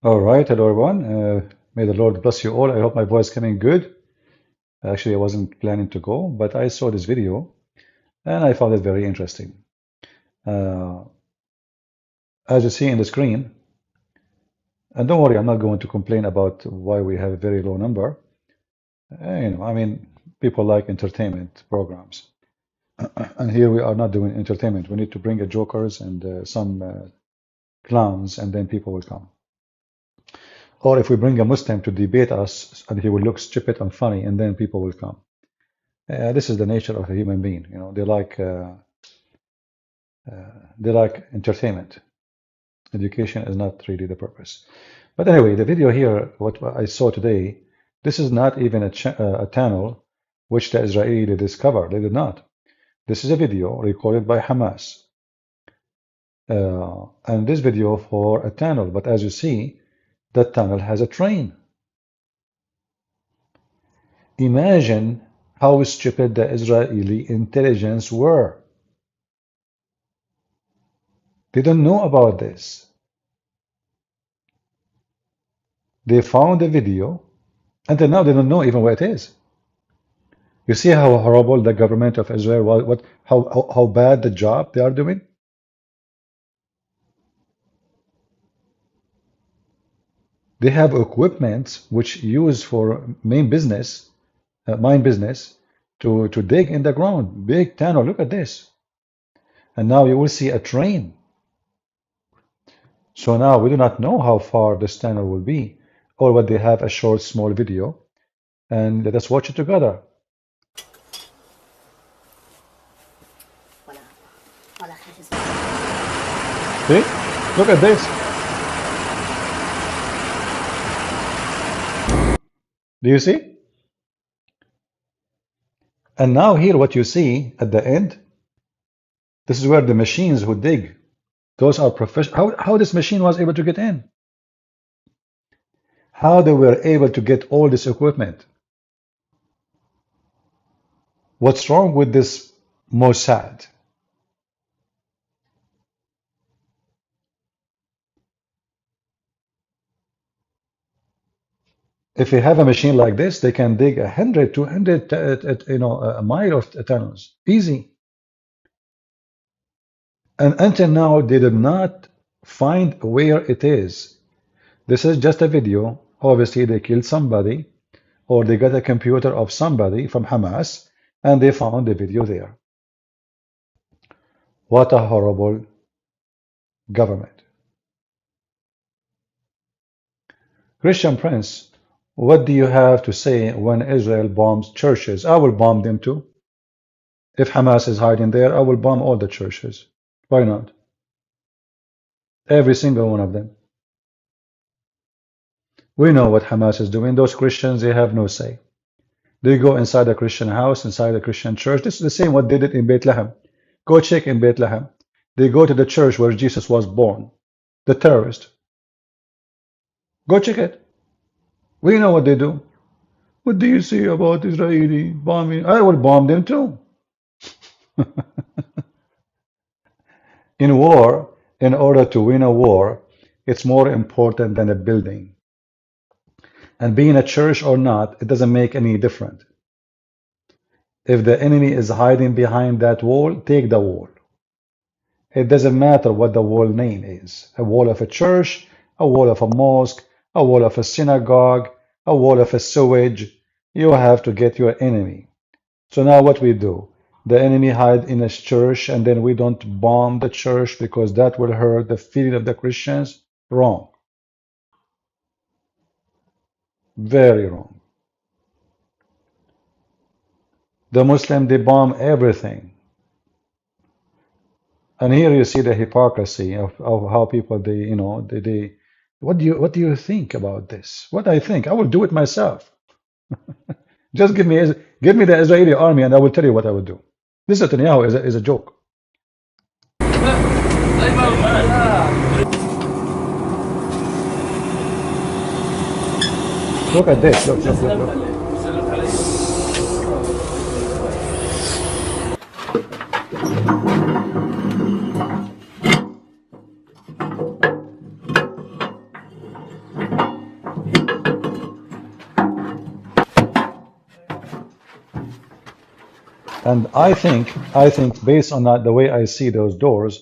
All right, hello everyone. May the Lord bless you all. I hope my voice is coming good. Actually, I wasn't planning to go, but I saw this video and I found it very interesting. Uh, as you see in the screen, and don't worry, I'm not going to complain about why we have a very low number. I mean, people like entertainment programs, and here we are not doing entertainment. We need to bring a jokers and some clowns, and then people will come. Or if we bring a Muslim to debate us, and he will look stupid and funny, and then people will come. This is the nature of a human being. You know, they like entertainment. Education is not really the purpose. But anyway, the video here, what I saw today, this is not even a tunnel which the Israeli discovered. They did not. This is a video recorded by Hamas. And this video for a tunnel. But as you see, that tunnel has a train. Imagine how stupid the Israeli intelligence were. They don't know about this. They found the video, and now they don't know even where it is. You see how horrible the government of Israel was, how bad the job they are doing? They have equipment which use for mine business, to dig in the ground. Big tunnel, look at this. And now you will see a train. So now we do not know how far this tunnel will be, or what they have a short, small video. And let us watch it together. See? Look at this. Do you see? And now here what you see at the end, this is where the machines who dig, those are professional. How this machine was able to get in? How they were able to get all this equipment? What's wrong with this Mossad? If you have a machine like this, they can dig 100, 200, a mile of tunnels, easy. And until now, they did not find where it is. This is just a video. Obviously, they killed somebody, or they got a computer of somebody from Hamas, and they found the video there. What a horrible government. Christian Prince, what do you have to say when Israel bombs churches? I will bomb them too. If Hamas is hiding there, I will bomb all the churches. Why not? Every single one of them. We know what Hamas is doing. Those Christians, they have no say. They go inside a Christian house, inside a Christian church. This is the same what they did in Bethlehem. Go check in Bethlehem. They go to the church where Jesus was born. The terrorist. Go check it. We know what they do. What do you say about Israeli bombing? I will bomb them too. In war, in order to win a war, it's more important than a building. And being a church or not, it doesn't make any difference. If the enemy is hiding behind that wall, take the wall. It doesn't matter what the wall name is. A wall of a church, a wall of a mosque, a wall of a synagogue, a wall of a sewage. You have to get your enemy. So now what we do? The enemy hide in a church, and then we don't bomb the church because that will hurt the feeling of the Christians? Wrong. Very wrong. The Muslim, they bomb everything. And here you see the hypocrisy of how people, what do you think about this? What I think? I will do it myself. Just give me the Israeli army and I will tell you what I will do. This Netanyahu is a joke. Look at this. Look. And I think based on that, the way I see those doors,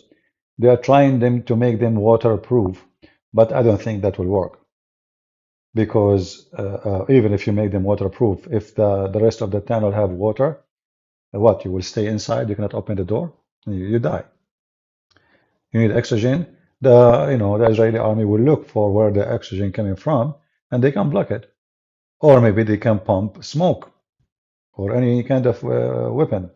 they are trying them to make them waterproof, but I don't think that will work because even if you make them waterproof, if the rest of the tunnel have water, what, you will stay inside? You cannot open the door, you die. You need oxygen. The Israeli army will look for where the oxygen coming from, and they can block it, or maybe they can pump smoke or any kind of weapon.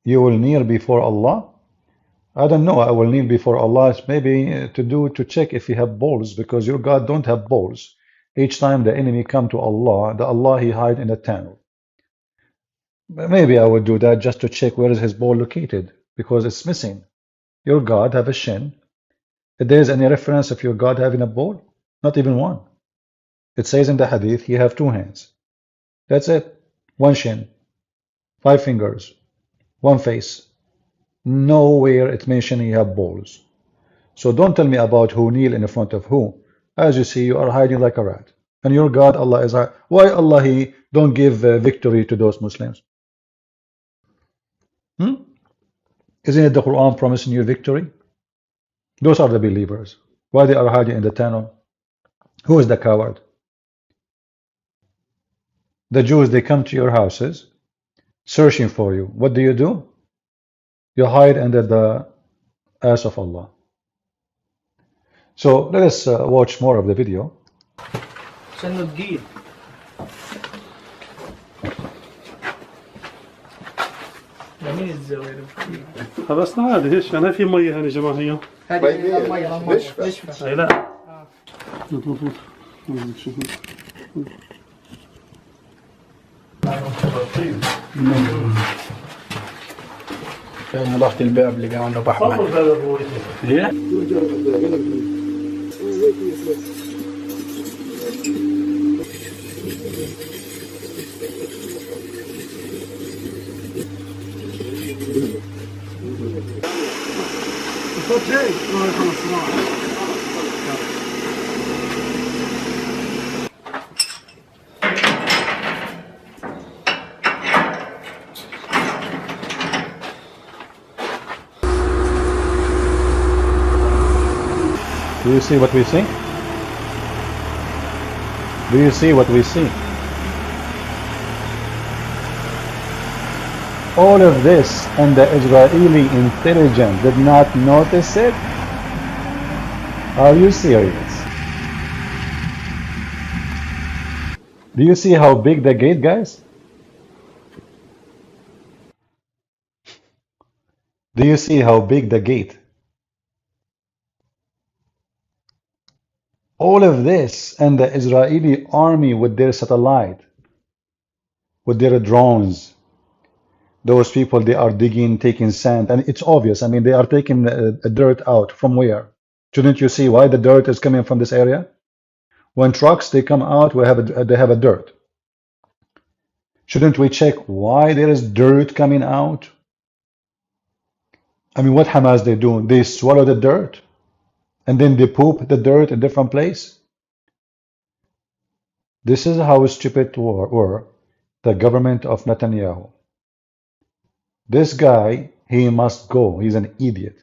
You will kneel before Allah. I don't know. I will kneel before Allah maybe to check if He have balls, because your God don't have balls. Each time the enemy come to Allah, the Allah He hide in a tunnel. Maybe I would do that just to check where is His ball located, because it's missing. Your God have a shin. If there is any reference of your God having a ball, not even one. It says in the Hadith He have two hands. That's it. One shin, 5 fingers, one face. Nowhere it mentioned He have balls. So don't tell me about who kneel in front of who. As you see, you are hiding like a rat. And your God, Allah, is high. Why Allah He don't give victory to those Muslims? Isn't it the Quran promising you victory? Those are the believers. Why they are hiding in the tunnel? Who is the coward? The Jews, they come to your houses searching for you. What do? You hide under the ass of Allah. So let us watch more of the video. جميل الزوايا. خلصنا عادي ايش انا في ميه هنا يا جماعه هي هذه ميه نشفه. اي لا فين ضغط الباب اللي قاعد له بحر. Do you see what we see? Do you see what we see? All of this, and the Israeli intelligence did not notice it? Are you serious? Do you see how big the gate, guys? Do you see how big the gate? All of this, and the Israeli army with their satellite, with their drones, those people, they are digging, taking sand, and it's obvious. I mean, they are taking dirt out from where? Shouldn't you see why the dirt is coming from this area? When trucks, they come out, they have a dirt. Shouldn't we check why there is dirt coming out? I mean, what Hamas they do? They swallow the dirt, and then they poop the dirt in different place. This is how stupid were the government of Netanyahu. This guy, he must go. He's an idiot.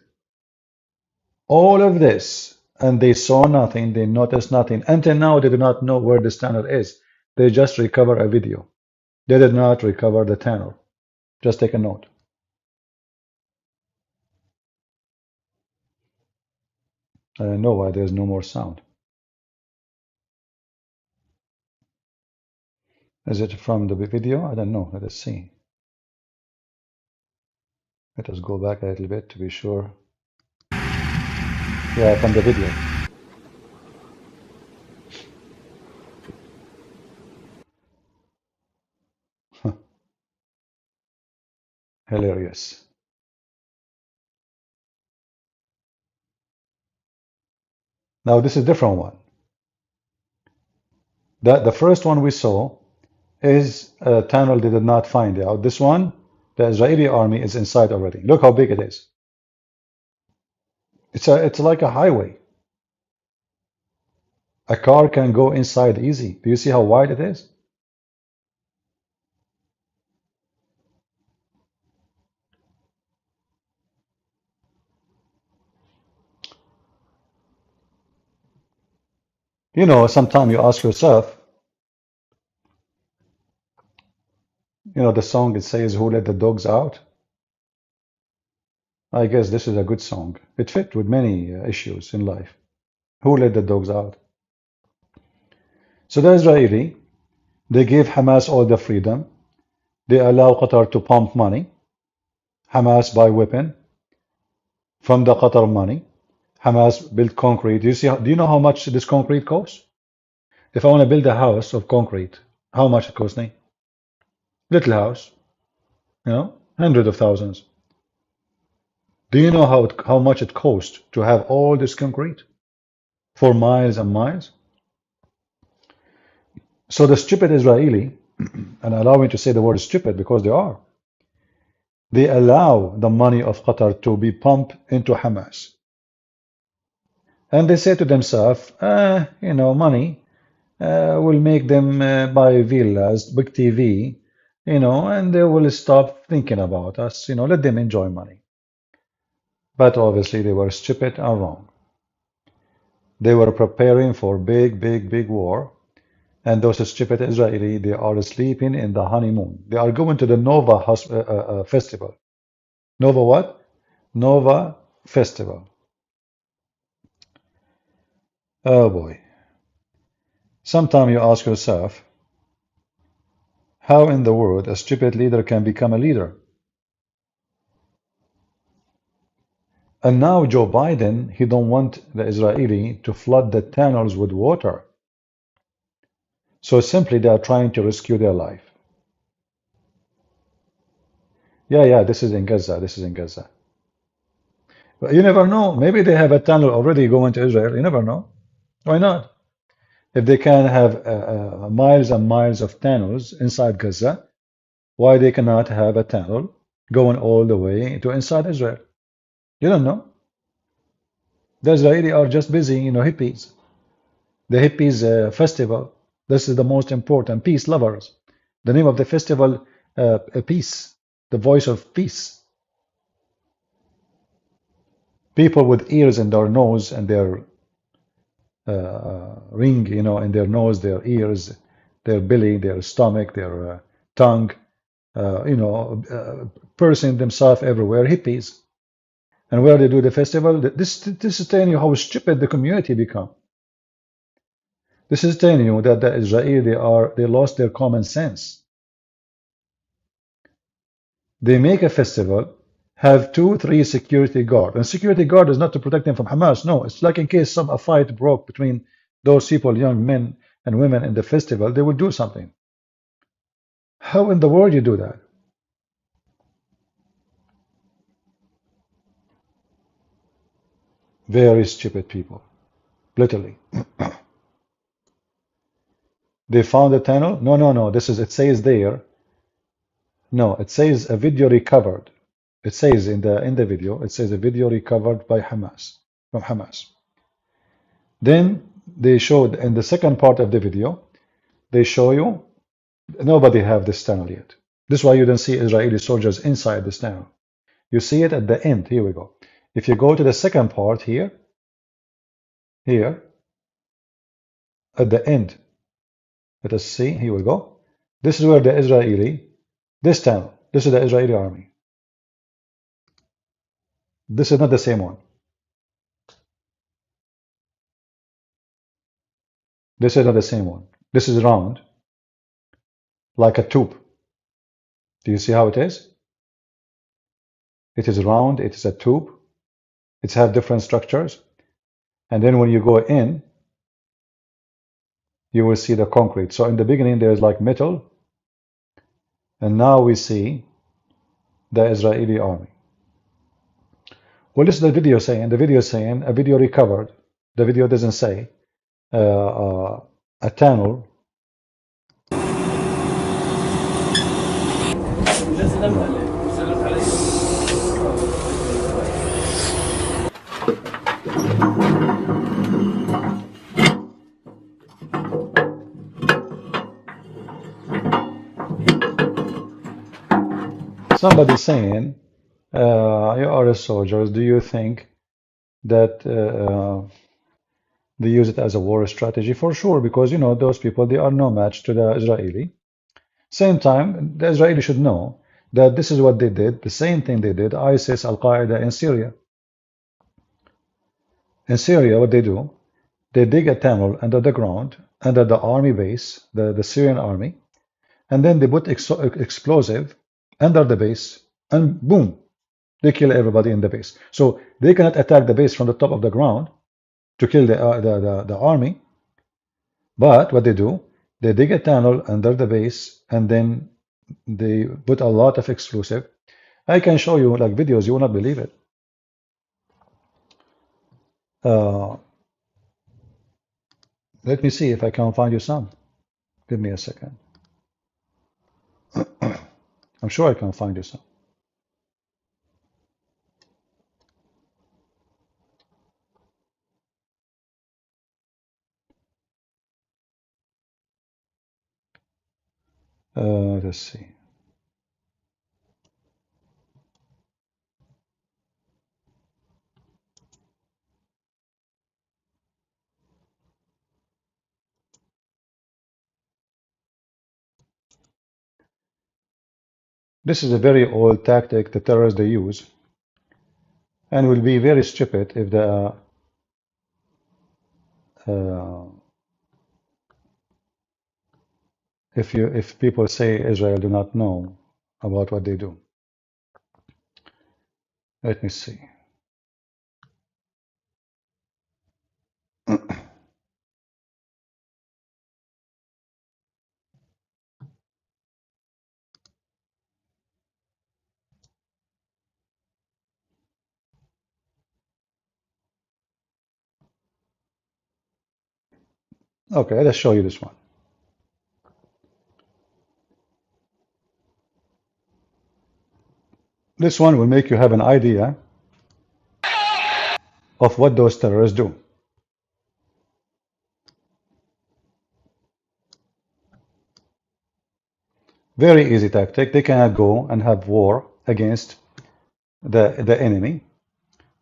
All of this, and they saw nothing, they noticed nothing. Until now, they do not know where this tunnel is. They just recover a video. They did not recover the tunnel. Just take a note. I don't know why there's no more sound. Is it from the video? I don't know. Let us see. Let us go back a little bit to be sure. Yeah, from the video. Hilarious. Now this is a different one. The first one we saw is a tunnel they did not find out. This one, the Israeli army is inside already. Look how big it is. It's like a highway. A car can go inside easy. Do you see how wide it is? You know, sometimes you ask yourself, you know, the song it says, "Who let the dogs out?" I guess this is a good song. It fit with many issues in life. Who let the dogs out? So the Israeli, they give Hamas all the freedom. They allow Qatar to pump money. Hamas buy weapon from the Qatar money. Hamas build concrete. Do you know how much this concrete costs? If I want to build a house of concrete, how much it costs me? Little house, you know, hundreds of thousands. Do you know how much it costs to have all this concrete for miles and miles? So the stupid Israeli, and allow me to say the word stupid because they are, they allow the money of Qatar to be pumped into Hamas. And they say to themselves, you know, money will make them buy villas, big TV, you know, and they will stop thinking about us, you know, let them enjoy money. But obviously they were stupid and wrong. They were preparing for big war. And those stupid Israeli, they are sleeping in the honeymoon. They are going to the Nova festival. Nova what? Nova festival. Oh boy. Sometimes you ask yourself, how in the world a stupid leader can become a leader? And now Joe Biden, he don't want the Israeli to flood the tunnels with water. So simply they are trying to rescue their life. Yeah, this is in Gaza. This is in Gaza. But you never know. Maybe they have a tunnel already going to Israel. You never know. Why not? If they can have miles and miles of tunnels inside Gaza, why they cannot have a tunnel going all the way to inside Israel? You don't know. The Israeli are just busy, you know, hippies. The hippies festival. This is the most important. Peace lovers. The name of the festival, peace. The voice of peace. People with ears in their nose and their ring, you know, in their nose, their ears, their belly, their stomach, their tongue, you know, pursing themselves everywhere, hippies. And where they do the festival, this is telling you how stupid the community become. This is telling you that the Israeli, they lost their common sense. They make a festival, have 2-3 security guard, and security guard is not to protect them from Hamas. No, it's like in case a fight broke between those people, young men and women in the festival, they would do something. How in the world you do that? Very stupid people, literally. They found a tunnel? No. This is, it says there. No, it says a video recovered. It says in the video, it says a video recovered by Hamas, from Hamas. Then they showed in the second part of the video, they show you nobody have this tunnel yet. This is why you don't see Israeli soldiers inside this tunnel. You see it at the end. Here we go. If you go to the second part here, at the end, let us see. Here we go. This is where the Israeli, this tunnel, this is the Israeli army. This is not the same one. This is not the same one. This is round, like a tube. Do you see how it is? It is round, it is a tube. It's have different structures. And then when you go in, you will see the concrete. So in the beginning, there's like metal. And now we see the Israeli army. Well, this is the video saying. The video is saying a video recovered. The video doesn't say a tunnel. Somebody saying, you are a soldier. Do you think that They use it as a war strategy for sure, because you know those people, they are no match to the Israeli. Same time, the Israeli should know that this is what they did, the same thing they did, ISIS, Al-Qaeda in Syria. In Syria, what they do, they dig a tunnel under the ground, under the army base, the Syrian army, and then they put explosive under the base, and boom, they kill everybody in the base. So they cannot attack the base from the top of the ground to kill the army. But what they do, they dig a tunnel under the base, and then they put a lot of explosive. I can show you like videos, you will not believe it. Let me see if I can find you some. Give me a second. I'm sure I can find you some. Let's see. This is a very old tactic the terrorists they use, and will be very stupid if the if people say Israel do not know about what they do. Let me see. Okay, let's show you this one. This one will make you have an idea of what those terrorists do. Very easy tactic. They cannot go and have war against the enemy,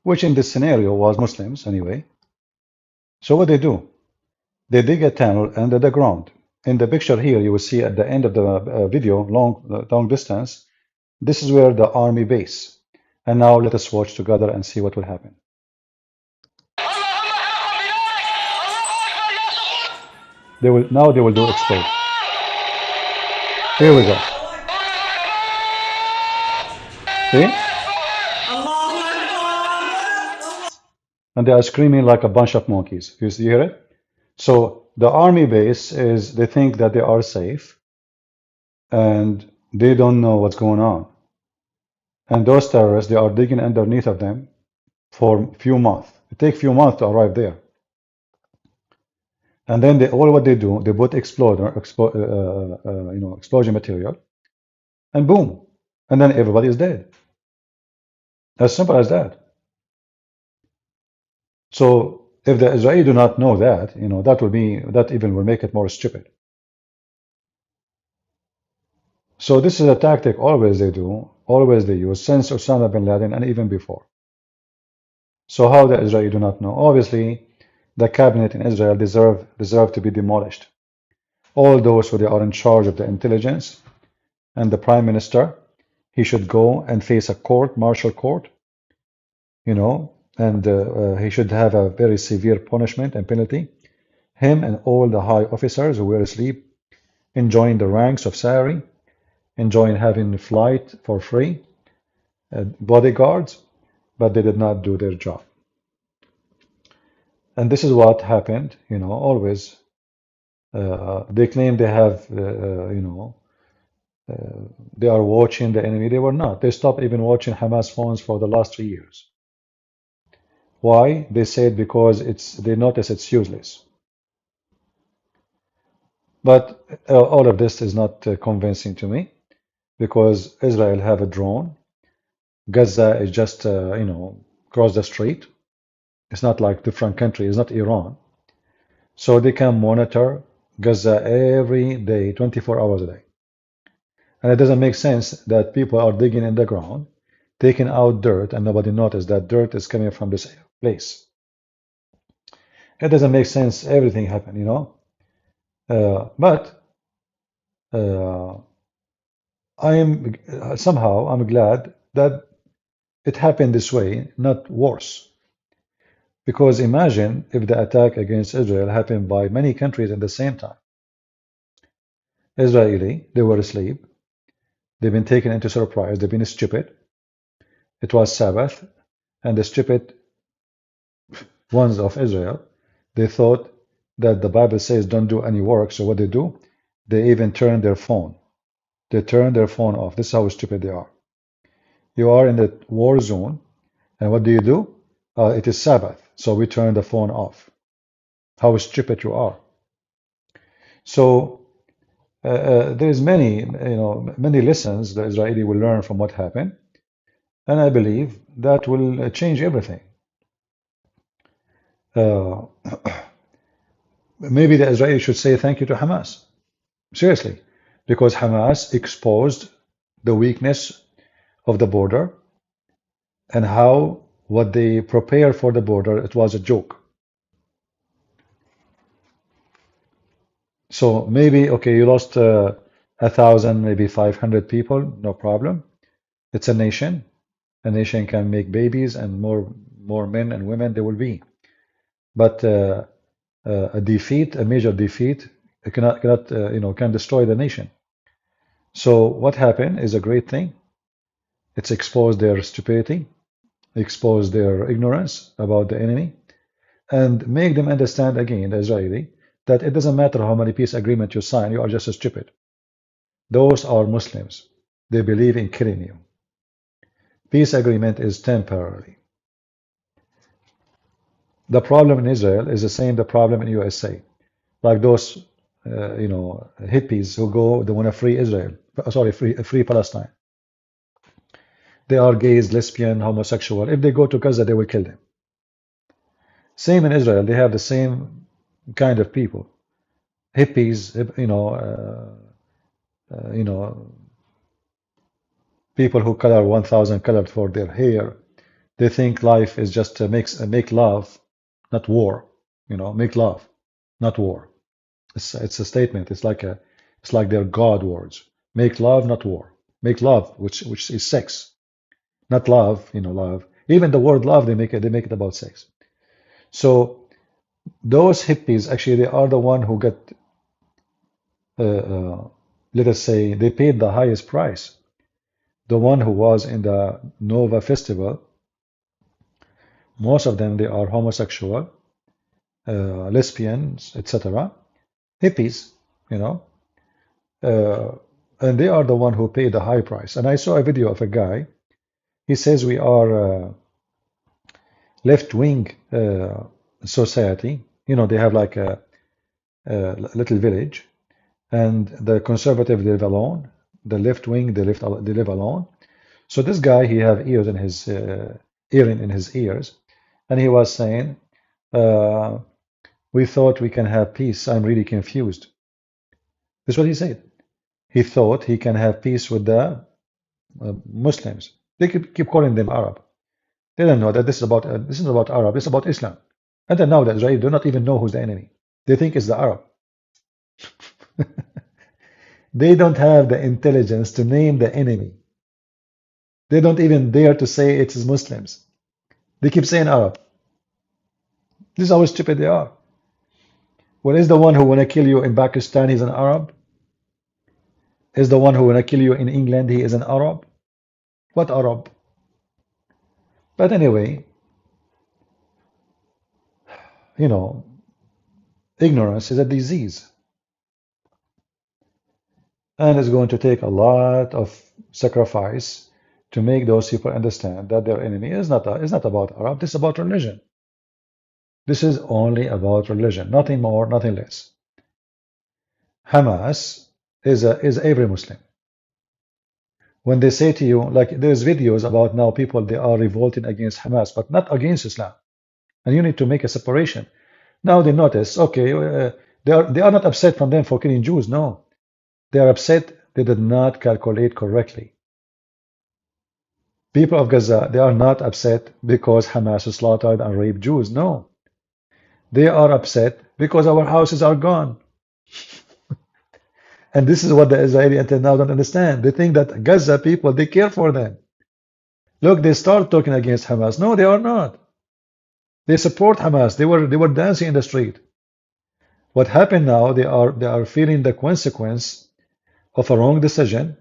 which in this scenario was Muslims anyway. So what they do, they dig a tunnel under the ground. In the picture here, you will see at the end of the video, long distance, this is where the army base. And now let us watch together and see what will happen. Now they will do explode. Here we go. See? And they are screaming like a bunch of monkeys. You hear it? So the army base is, they think that they are safe, and they don't know what's going on. And those terrorists, they are digging underneath of them for a few months. It takes a few months to arrive there. And then all what they do, they put explosion material, and boom, and then everybody is dead. As simple as that. So if the Israelis do not know that, that even will make it more stupid. So this is a tactic always they do, always they use, since Osama bin Laden and even before. So how the Israelis do not know? Obviously, the cabinet in Israel deserve to be demolished. All those who they are in charge of the intelligence and the prime minister, he should go and face a court, martial court, and he should have a very severe punishment and penalty. Him and all the high officers who were asleep, enjoying the ranks of salary, enjoying having flight for free, bodyguards, but they did not do their job. And this is what happened, always. They claim they have, they are watching the enemy. They were not. They stopped even watching Hamas phones for the last 3 years. Why? They said because they notice it's useless. But all of this is not convincing to me, because Israel have a drone. Gaza is just, cross the street. It's not like different country. It's not Iran. So they can monitor Gaza every day, 24 hours a day. And it doesn't make sense that people are digging in the ground, taking out dirt, and nobody noticed that dirt is coming from this place. It doesn't make sense. Everything happened, you know. But I'm somehow I'm glad that it happened this way, not worse. Because imagine if the attack against Israel happened by many countries at the same time. Israeli, they were asleep. They've been taken into surprise. They've been stupid. It was Sabbath, and the stupid ones of Israel, they thought that the Bible says don't do any work. So what they do, they even turn their phone. They turn their phone off. This is how stupid they are. You are in the war zone, and what do? It is Sabbath, so we turn the phone off. How stupid you are. So there's many lessons the Israeli will learn from what happened, and I believe that will change everything. Maybe the Israeli should say thank you to Hamas. Seriously, because Hamas exposed the weakness of the border and how what they prepared for the border, it was a joke. So maybe, okay, you lost 1,000, maybe 500 people, no problem. It's a nation. A nation can make babies, and more men and women there will be. But a defeat, a major defeat, it can destroy the nation. So what happened is a great thing. It's exposed their stupidity, exposed their ignorance about the enemy, and make them understand again, the Israeli, that it doesn't matter how many peace agreements you sign, you are just as stupid. Those are Muslims. They believe in killing you. Peace agreement is temporary. The problem in Israel is the same the problem in USA. Like those hippies who go, they want to free Israel. Sorry, free Palestine. They are gays, lesbian, homosexual. If they go to Gaza, they will kill them. Same in Israel. They have the same kind of people. Hippies, people who color 1,000 colors for their hair. They think life is just to make love, not war. Make love, not war. It's a statement. It's like their God words. Make love, not war. Make love, which is sex, not love. Love. Even the word love, they make it about sex. So those hippies actually they are the one who get, let us say, they paid the highest price. The one who was in the Nova Festival, most of them they are homosexual, lesbians, etc. Hippies, and they are the one who pay the high price. And I saw a video of a guy. He says we are left-wing society. They have like a little village, and the conservative live alone. The left-wing they live alone. So this guy, he have ears in his earring in his ears, and he was saying, "We thought we can have peace. I'm really confused." That's what he said. He thought he can have peace with the Muslims. They keep calling them Arab. They don't know that this is about Arab. This is about Islam. And then now the Israelis do not even know who's the enemy. They think it's the Arab. They don't have the intelligence to name the enemy. They don't even dare to say it is Muslims. They keep saying Arab. This is how stupid they are. Well, is the one who want to kill you in Pakistan, he's an Arab? Is the one who want to kill you in England, he is an Arab? What Arab? But anyway, ignorance is a disease. And it's going to take a lot of sacrifice to make those people understand that their enemy is not about Arab. This is about religion. This is only about religion, nothing more, nothing less. Hamas is every Muslim. When they say to you, like there's videos about now people they are revolting against Hamas, but not against Islam, and you need to make a separation. Now they notice, okay, they are not upset from them for killing Jews. No, they are upset they did not calculate correctly. People of Gaza, they are not upset because Hamas slaughtered and raped Jews. No, They are upset because our houses are gone. And this is what the Israeli until now don't understand. They think that Gaza people, they care for them. Look, they start talking against Hamas. No, they are not. They support Hamas. They were dancing in the street. What happened now, they are feeling the consequence of a wrong decision.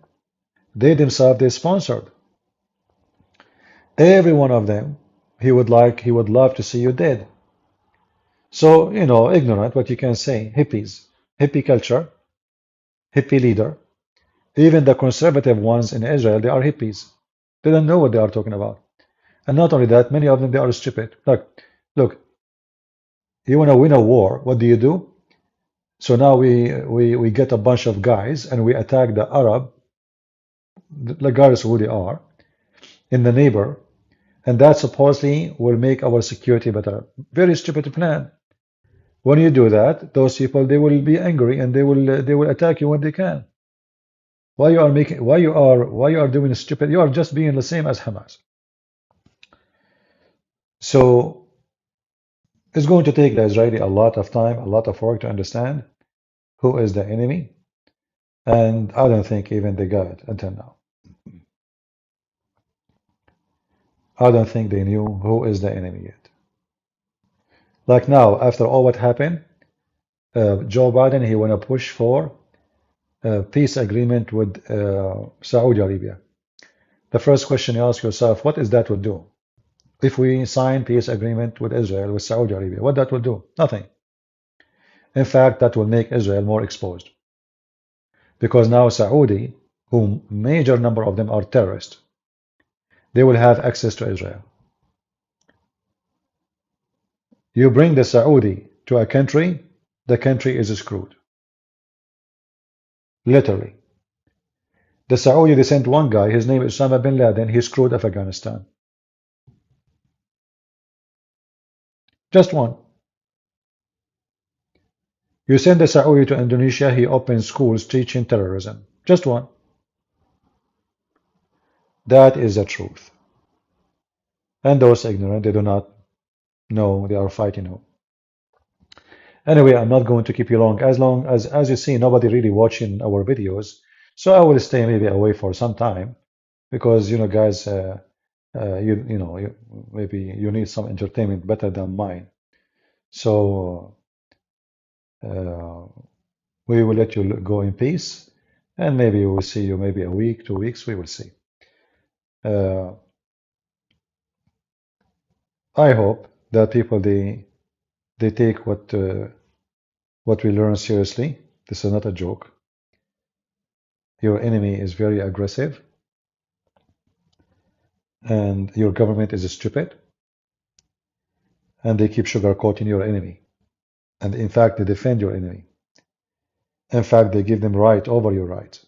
They themselves they sponsored. Every one of them, he would love to see you dead. So, ignorant, what you can say, hippies, hippie culture, hippie leader. Even the conservative ones in Israel, they are hippies. They don't know what they are talking about. And not only that, many of them, they are stupid. Look, you want to win a war, what do? So now we get a bunch of guys and we attack the Arab, regardless of who they are, in the neighbor, and that supposedly will make our security better. Very stupid plan. When you do that, those people, they will be angry and they will attack you when they can. Why you are doing stupid? You are just being the same as Hamas. So it's going to take the Israeli a lot of time, a lot of work to understand who is the enemy, and I don't think even they got it until now. I don't think they knew who is the enemy yet. Like now, after all what happened, Joe Biden, he want to push for a peace agreement with Saudi Arabia. The first question you ask yourself, what is that will do? If we sign peace agreement with Israel, with Saudi Arabia, what that will do? Nothing. In fact, that will make Israel more exposed. Because now Saudi, whom major number of them are terrorists, they will have access to Israel. You bring the Saudi to a country, the country is screwed. Literally. The Saudi, they sent one guy, his name is Osama bin Laden, he screwed Afghanistan. Just one. You send the Saudi to Indonesia, he opens schools teaching terrorism. Just one. That is the truth. And those ignorant, they do not know they are fighting who. Anyway, I'm not going to keep you long. As you see, nobody really watching our videos. So I will stay maybe away for some time because, guys, maybe you need some entertainment better than mine. So we will let you go in peace, and maybe we will see you maybe a week, 2 weeks. We will see. I hope that people they take what we learn seriously. This is not a joke. Your enemy is very aggressive, and your government is stupid, and they keep sugarcoating your enemy. And in fact, they defend your enemy. In fact, they give them right over your right.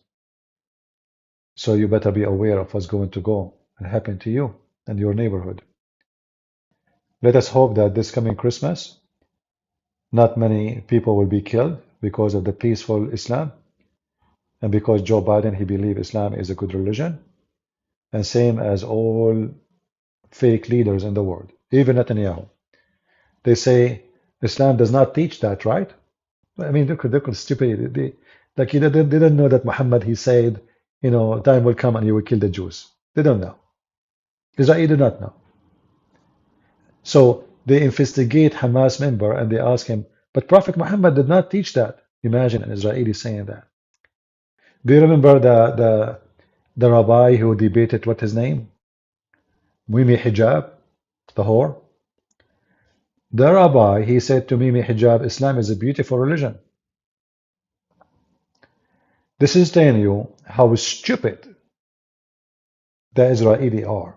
So you better be aware of what's going to go and happen to you and your neighborhood. Let us hope that this coming Christmas, not many people will be killed because of the peaceful Islam, and because Joe Biden, he believes Islam is a good religion, and same as all fake leaders in the world, even Netanyahu. They say Islam does not teach that, right? I mean, they're stupid. They didn't know that Muhammad, he said, time will come and you will kill the Jews. They don't know. Israel do not know. So they investigate Hamas member and they ask him, but Prophet Muhammad did not teach that. Imagine an Israeli saying that. Do you remember the rabbi who debated what his name? Mimi Hijab, the whore. The rabbi, he said to Mimi Hijab, Islam is a beautiful religion. This is telling you how stupid the Israeli are.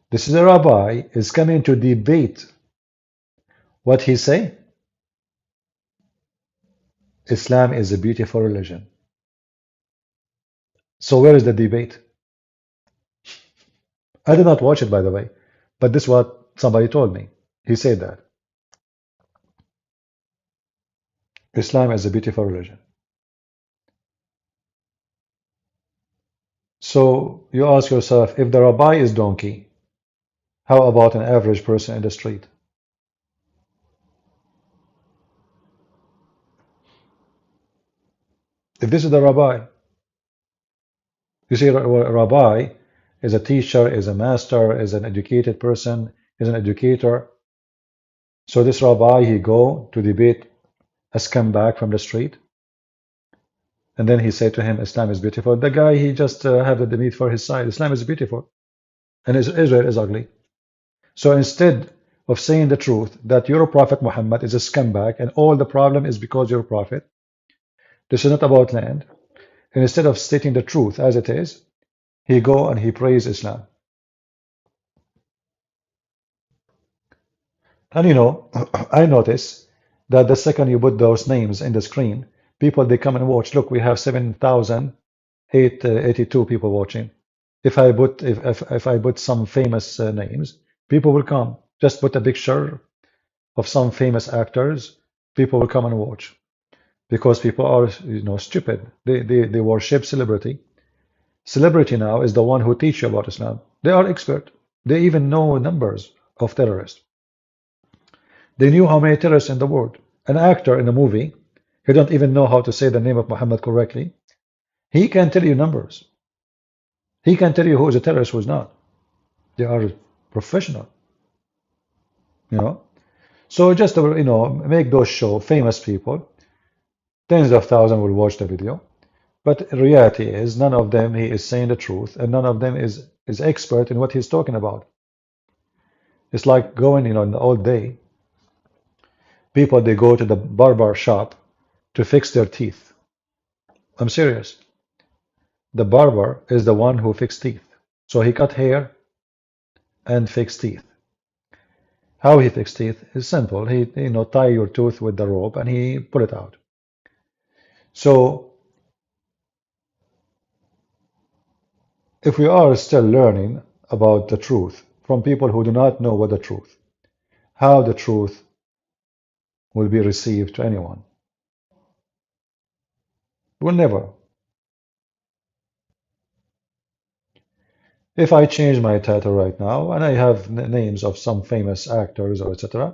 This is a rabbi is coming to debate what he say. Islam is a beautiful religion. So where is the debate? I did not watch it, by the way, but this is what somebody told me. He said that Islam is a beautiful religion. So you ask yourself, if the rabbi is donkey, how about an average person in the street? If this is the rabbi, you see, a rabbi is a teacher, is a master, is an educated person, is an educator. So this rabbi, he go to debate a scumbag from the street, and then he said to him, Islam is beautiful. The guy, he just have the meat for his side. Islam is beautiful, and Israel is ugly. So instead of saying the truth, that your prophet Muhammad is a scumbag, and all the problem is because your prophet, this is not about land. And instead of stating the truth as it is, he go and he praise Islam. And you know, I notice that the second you put those names in the screen, people, they come and watch. Look, we have 7,882 people watching. If I put some famous names, people will come. Just put a picture of some famous actors, people will come and watch. Because people are, you know, stupid. They worship celebrity. Celebrity now is the one who teach you about Islam. They are expert. They even know numbers of terrorists. They knew how many terrorists in the world. An actor in a movie, he don't even know how to say the name of Muhammad correctly. He can tell you numbers. He can tell you who is a terrorist, who is not. They are professional, you know. So just to, you know, make those show famous people, tens of thousands will watch the video. But reality is, none of them he is saying the truth, and none of them is expert in what he's talking about. It's like going, you know, in the old day, people, they go to the barber shop to fix their teeth. I'm serious. The barber is the one who fixes teeth. So he cut hair and fix teeth. How he fixes teeth is simple. He, you know, tie your tooth with the rope and he pull it out. So if we are still learning about the truth from people who do not know what the truth, how the truth will be received to anyone, will never. If I change my title right now and I have names of some famous actors or etc.,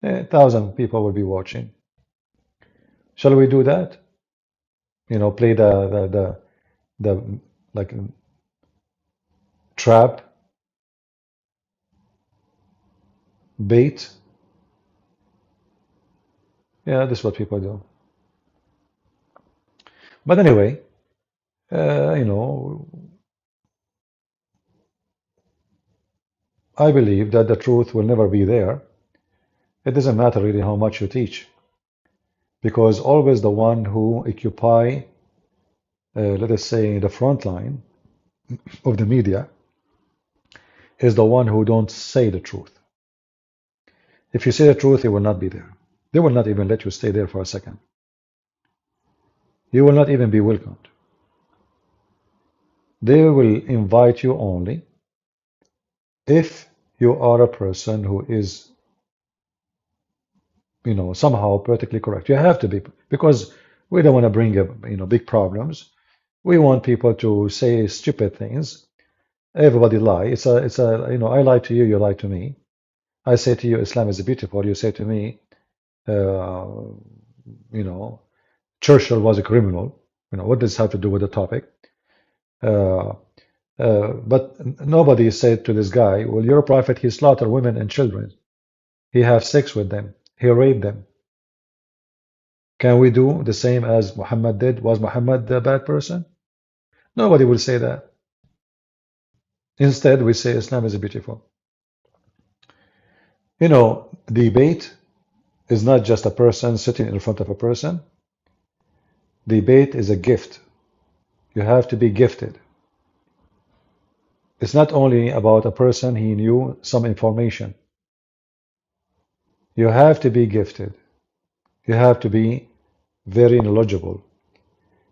1,000 people will be watching. Shall we do that? You know, play the like trap, bait. Yeah, this is what people do. But anyway, you know, I believe that the truth will never be there. It doesn't matter really how much you teach, because always the one who occupy, let us say, the front line of the media is the one who don't say the truth. If you say the truth, it will not be there. They will not even let you stay there for a second. You will not even be welcomed. They will invite you only if you are a person who is, you know, somehow politically correct. You have to be, because we don't want to bring up, you know, big problems. We want people to say stupid things. Everybody lie. It's a, you know, I lie to you, you lie to me. I say to you, Islam is beautiful. You say to me, you know, Churchill was a criminal. You know, what does this have to do with the topic? But nobody said to this guy, well, your prophet, he slaughtered women and children. He have sex with them. He raped them. Can we do the same as Muhammad did? Was Muhammad a bad person? Nobody will say that. Instead, we say Islam is beautiful. You know, debate is not just a person sitting in front of a person. Debate is a gift. You have to be gifted. It's not only about a person he knew some information. You have to be gifted. You have to be very knowledgeable.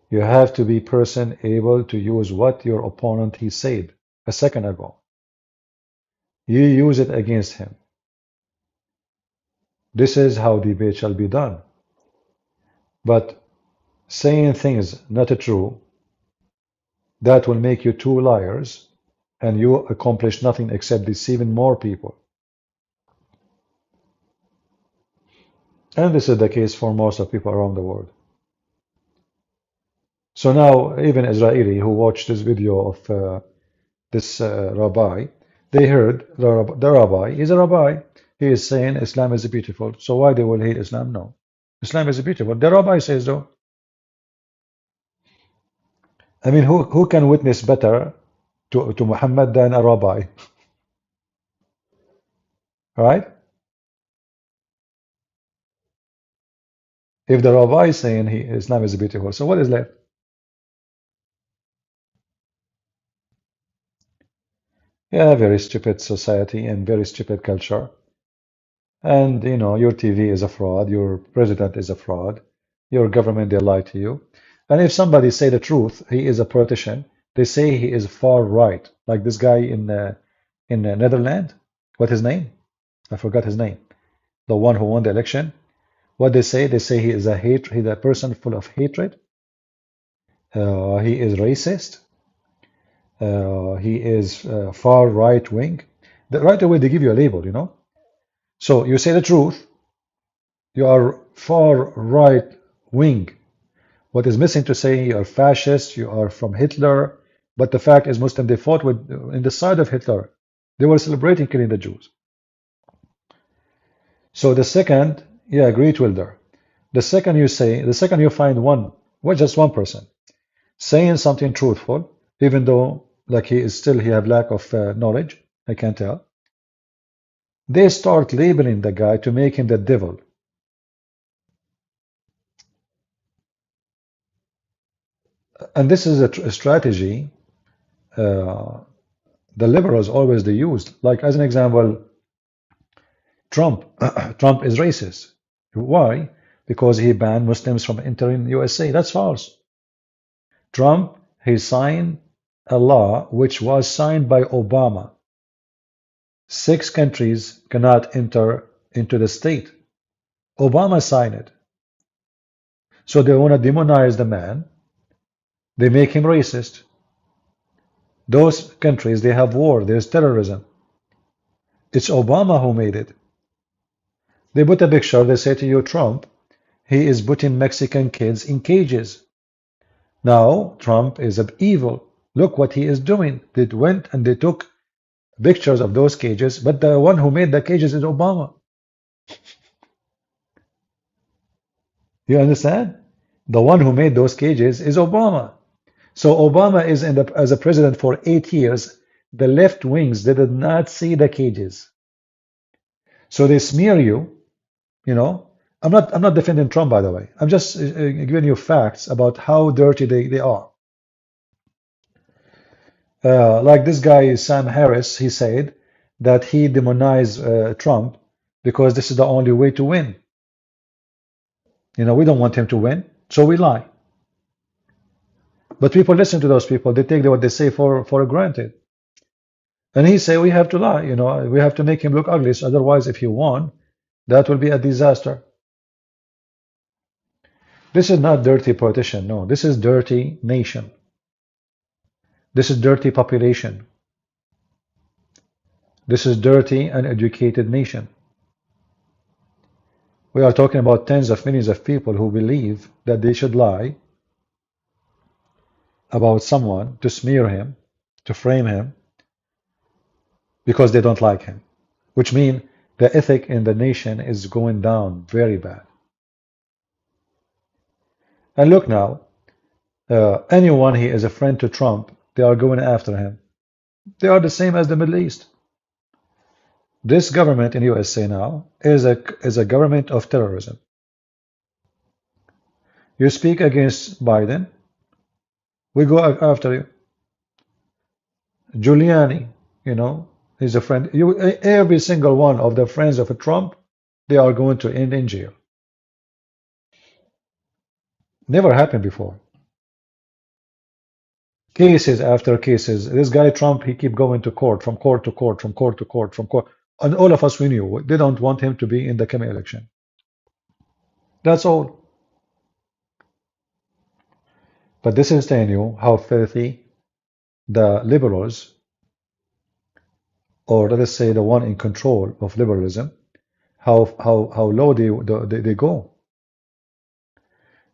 You have to be person able to use what your opponent he said a second ago. You use it against him. This is how debate shall be done. But saying things not true, that will make you two liars, and you accomplish nothing except deceiving more people. And this is the case for most of people around the world. So now even Israeli who watched this video of this rabbi, they heard the rabbi is a rabbi. He is saying Islam is beautiful. So why they will hate Islam? No. Islam is beautiful. The rabbi says so. I mean, who can witness better to Muhammad than a rabbi? Right? If the rabbi is saying Islam is beautiful, so what is left? Yeah, very stupid society and very stupid culture. And you know, your TV is a fraud, your president is a fraud, your government, they lie to you. And if somebody say the truth, he is a politician, they say he is far right. Like this guy in Netherlands, what his name? I forgot his name. The one who won the election. What they say he is he's a person full of hatred. He is racist. He is far right wing. Right away they give you a label, you know. So you say the truth, you are far right wing. What is missing to say you are fascist, you are from Hitler, but the fact is Muslim, they fought with in the side of Hitler. They were celebrating killing the Jews. So the second, yeah, great wilder. The second you find one, well, just one person saying something truthful, even though like he have lack of knowledge, I can't tell. They start labeling the guy to make him the devil. And this is a strategy the liberals always they used. Like as an example, Trump. Trump is racist. Why? Because he banned Muslims from entering USA. That's false. Trump, he signed a law which was signed by Obama. 6 countries cannot enter into the state. Obama signed it. So they want to demonize the man. They make him racist. Those countries, they have war. There's terrorism. It's Obama who made it. They put a picture. They say to you, Trump, he is putting Mexican kids in cages. Now, Trump is evil. Look what he is doing. They went and they took pictures of those cages, but the one who made the cages is Obama. You understand? The one who made those cages is Obama. So Obama is as a president for 8 years. The left wings, they did not see the cages. So they smear you, you know. I'm not defending Trump, by the way. I'm just giving you facts about how dirty they are. Like this guy, Sam Harris, he said that he demonized Trump because this is the only way to win. You know, we don't want him to win, so we lie. But people listen to those people. They take what they say for granted. And he say we have to lie. You know, we have to make him look ugly. So otherwise, if he won, that will be a disaster. This is not dirty politician. No, this is dirty nation. This is dirty population. This is dirty uneducated nation. We are talking about tens of millions of people who believe that they should lie about someone to smear him, to frame him, because they don't like him, which means the ethic in the nation is going down very bad. And look now, anyone he is a friend to Trump, they are going after him. They are the same as the Middle East. This government in USA now is a government of terrorism. You speak against Biden, we go after you. Giuliani, you know, is a friend. Every single one of the friends of Trump, they are going to end in jail. Never happened before. Cases after cases. This guy Trump, he keep going to court, from court to court, from court to court, from court. And all of us, we knew they don't want him to be in the coming election. That's all. But this is telling you how filthy the liberals, or let us say the one in control of liberalism, how low they go.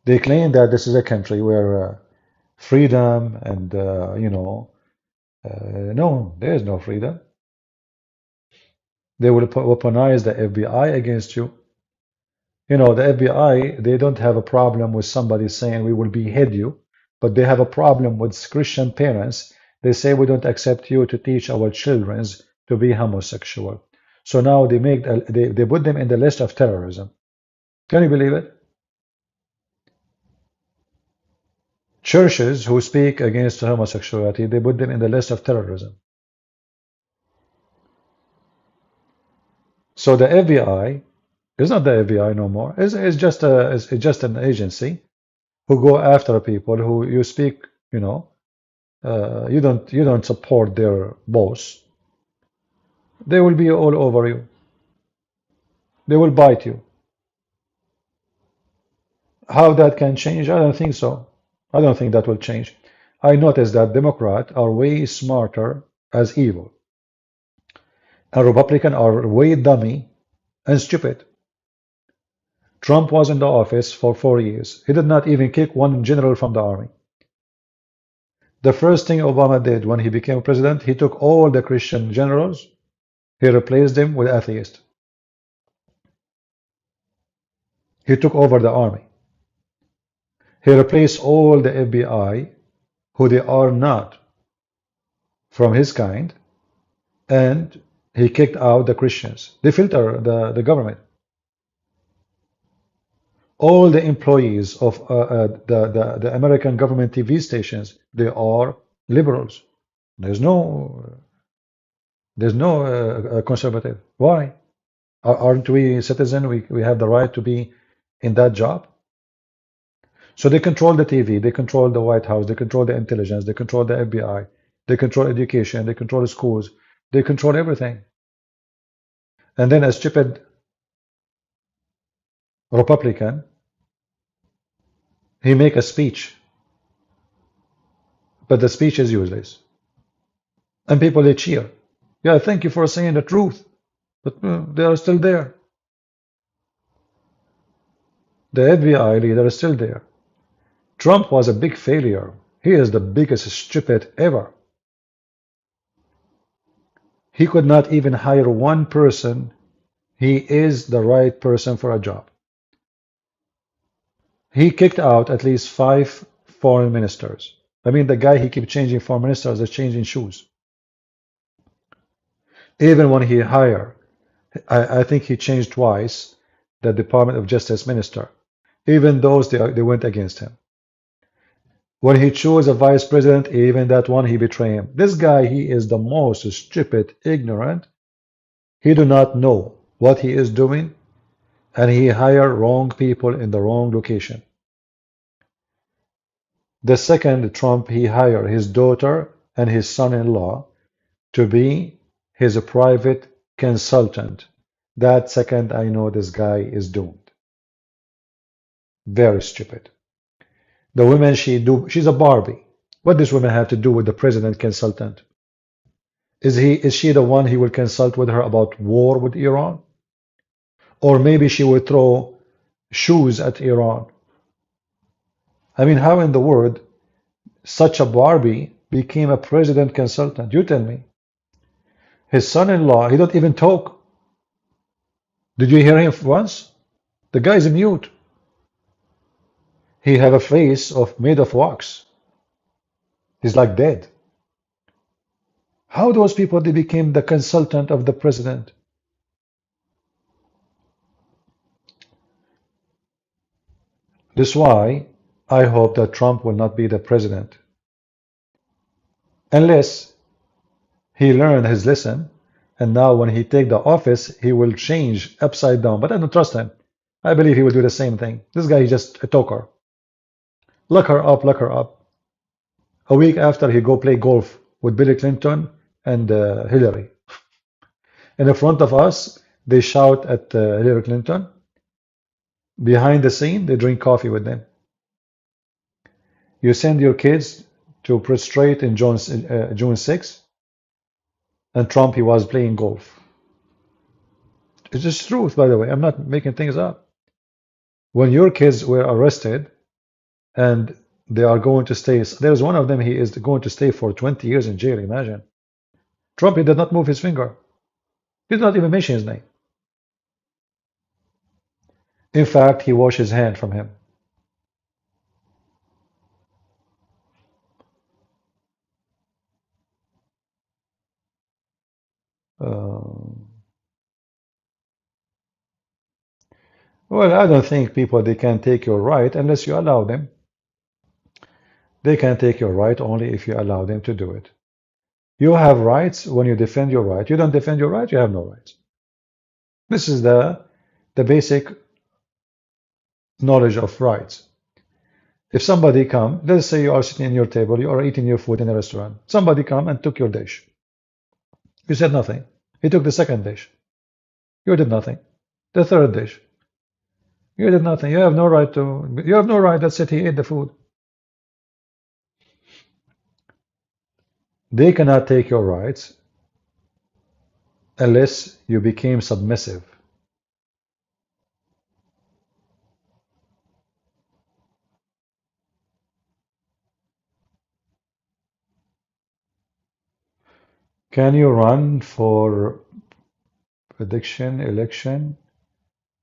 They claim that this is a country where freedom and, no, there is no freedom. They will weaponize the FBI against you. The FBI, they don't have a problem with somebody saying we will behead you, but they have a problem with Christian parents. They say we don't accept you to teach our children to be homosexual. So now they put them in the list of terrorism. Can you believe it? Churches who speak against homosexuality, they put them in the list of terrorism. So the FBI is not the FBI no more. It's just an agency who go after people who you speak, you don't support their boss. They will be all over you. They will bite you. How that can change? I don't think so. I don't think that will change. I noticed that Democrats are way smarter as evil, and Republicans are way dummy and stupid. Trump was in the office for 4 years. He did not even kick one general from the army. The first thing Obama did when he became president, he took all the Christian generals, he replaced them with atheists. He took over the army. He replaced all the FBI, who they are not from his kind, and he kicked out the Christians. They filter the government. All the employees of the American government TV stations, they are liberals. There's no conservative. Why? Aren't we citizens? We have the right to be in that job. So they control the TV, they control the White House, they control the intelligence, they control the FBI, they control education, they control the schools, they control everything. And then a stupid Republican, he make a speech, but the speech is useless. And people, they cheer. Yeah, thank you for saying the truth. But they are still there. The FBI leader is still there. Trump was a big failure. He is the biggest stupid ever. He could not even hire one person. He is the right person for a job. He kicked out at least 5 foreign ministers. I mean, the guy, he keeps changing foreign ministers, is changing shoes. Even when he hired, I think he changed twice the Department of Justice minister. Even those, they went against him. When he chose a vice president, even that one, he betrayed him. This guy, he is the most stupid, ignorant. He do not know what he is doing, and he hired wrong people in the wrong location. The second Trump, he hired his daughter and his son-in-law to be his private consultant. That second, I know this guy is doomed. Very stupid. The woman, she's a Barbie. What does women have to do with the president consultant? Is she the one he will consult with her about war with Iran? Or maybe she will throw shoes at Iran. I mean, how in the world such a Barbie became a president consultant? You tell me. His son-in-law, he don't even talk. Did you hear him once? The guy is mute. He have a face made of wax. He's like dead. How those people, they became the consultant of the president? This is why I hope that Trump will not be the president. Unless he learned his lesson, and now when he take the office, he will change upside down. But I don't trust him. I believe he will do the same thing. This guy is just a talker. Look her up, look her up. A week after, he go play golf with Bill Clinton and Hillary. In front of us, they shout at Hillary Clinton. Behind the scene, they drink coffee with them. You send your kids to prostrate in June 6th, and Trump, he was playing golf. It's just truth, by the way. I'm not making things up. When your kids were arrested, and They are going to stay. There's one of them, he is going to stay for 20 years in jail. Imagine. Trump, he did not move his finger. He did not even mention his name. In fact, he washed his hand from him. Well, I don't think people, they can take your right unless you allow them. They can take your right only if you allow them to do it. You have rights when you defend your right. You don't defend your right, you have no rights. This is the basic knowledge of rights. If somebody come, let's say you are sitting in your table, you are eating your food in a restaurant. Somebody come and took your dish. You said nothing. He took the second dish. You did nothing. The third dish. You did nothing. You have no right to. You have no right. That's it. He ate the food. They cannot take your rights unless you became submissive. Can you run for election?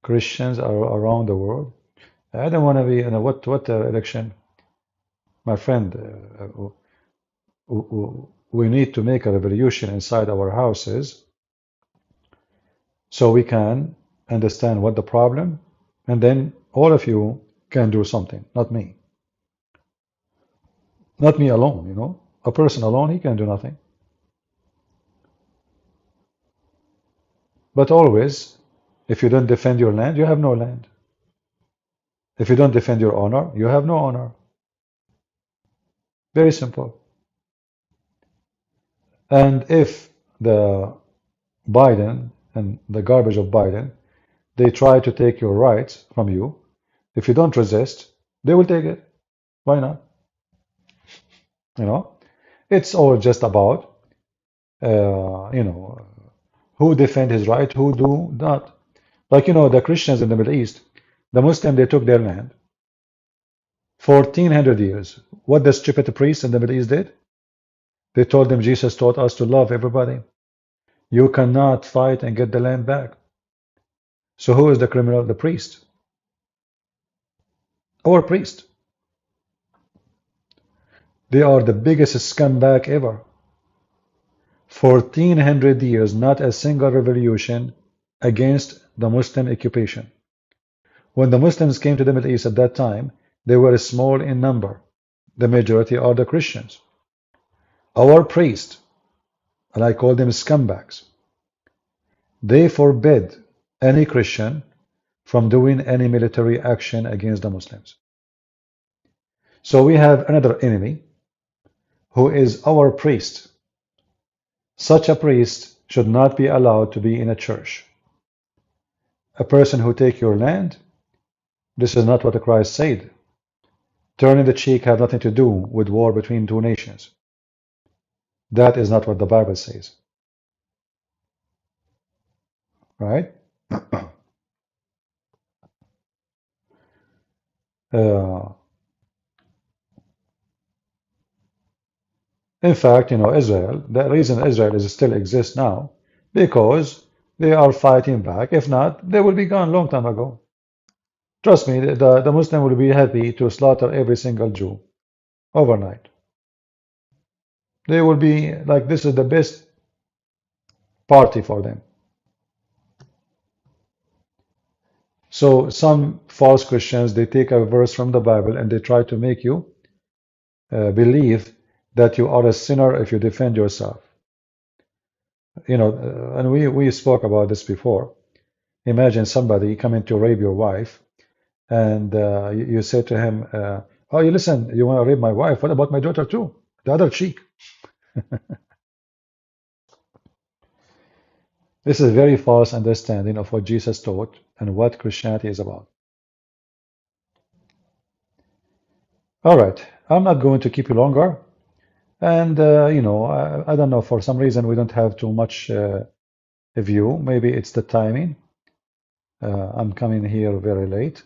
Christians are around the world. I don't want to be in a what election, my friend. We need to make a revolution inside our houses so we can understand what the problem, and then all of you can do something, not me. Not me alone, you know. A person alone, he can do nothing. But always, if you don't defend your land, you have no land. If you don't defend your honor, you have no honor. Very simple. And if the Biden and the garbage of Biden, they try to take your rights from you, if you don't resist, they will take it. Why not? You know, it's all just about, you know, who defend his right, who do not. Like, you know, the Christians in the Middle East, the Muslims, they took their land. 1400 years. What the stupid priests in the Middle East did? They told them Jesus taught us to love everybody. You cannot fight and get the land back. So who is the criminal? The priest. Our priest. They are the biggest scumbag ever. 1400 years, not a single revolution against the Muslim occupation. When the Muslims came to the Middle East at that time, they were small in number. The majority are the Christians. Our priests, and I call them scumbags, they forbid any Christian from doing any military action against the Muslims. So we have another enemy who is our priest. Such a priest should not be allowed to be in a church. A person who take your land, this is not what Christ said. Turning the cheek have nothing to do with war between two nations. That is not what the Bible says. Right? In fact, you know, Israel, the reason Israel is still exists now, because they are fighting back. If not, they will be gone long time ago. Trust me, the Muslim will be happy to slaughter every single Jew overnight. They will be like, this is the best party for them. So some false Christians, they take a verse from the Bible and they try to make you believe that you are a sinner if you defend yourself. You know, and we spoke about this before. Imagine somebody coming to rape your wife, and you say to him, oh, you listen, you want to rape my wife? What about my daughter too? The other cheek. This is a very false understanding of what Jesus taught and what Christianity is about. All right, I'm not going to keep you longer. And, you know, I don't know, for some reason we don't have too much view. Maybe it's the timing. I'm coming here very late.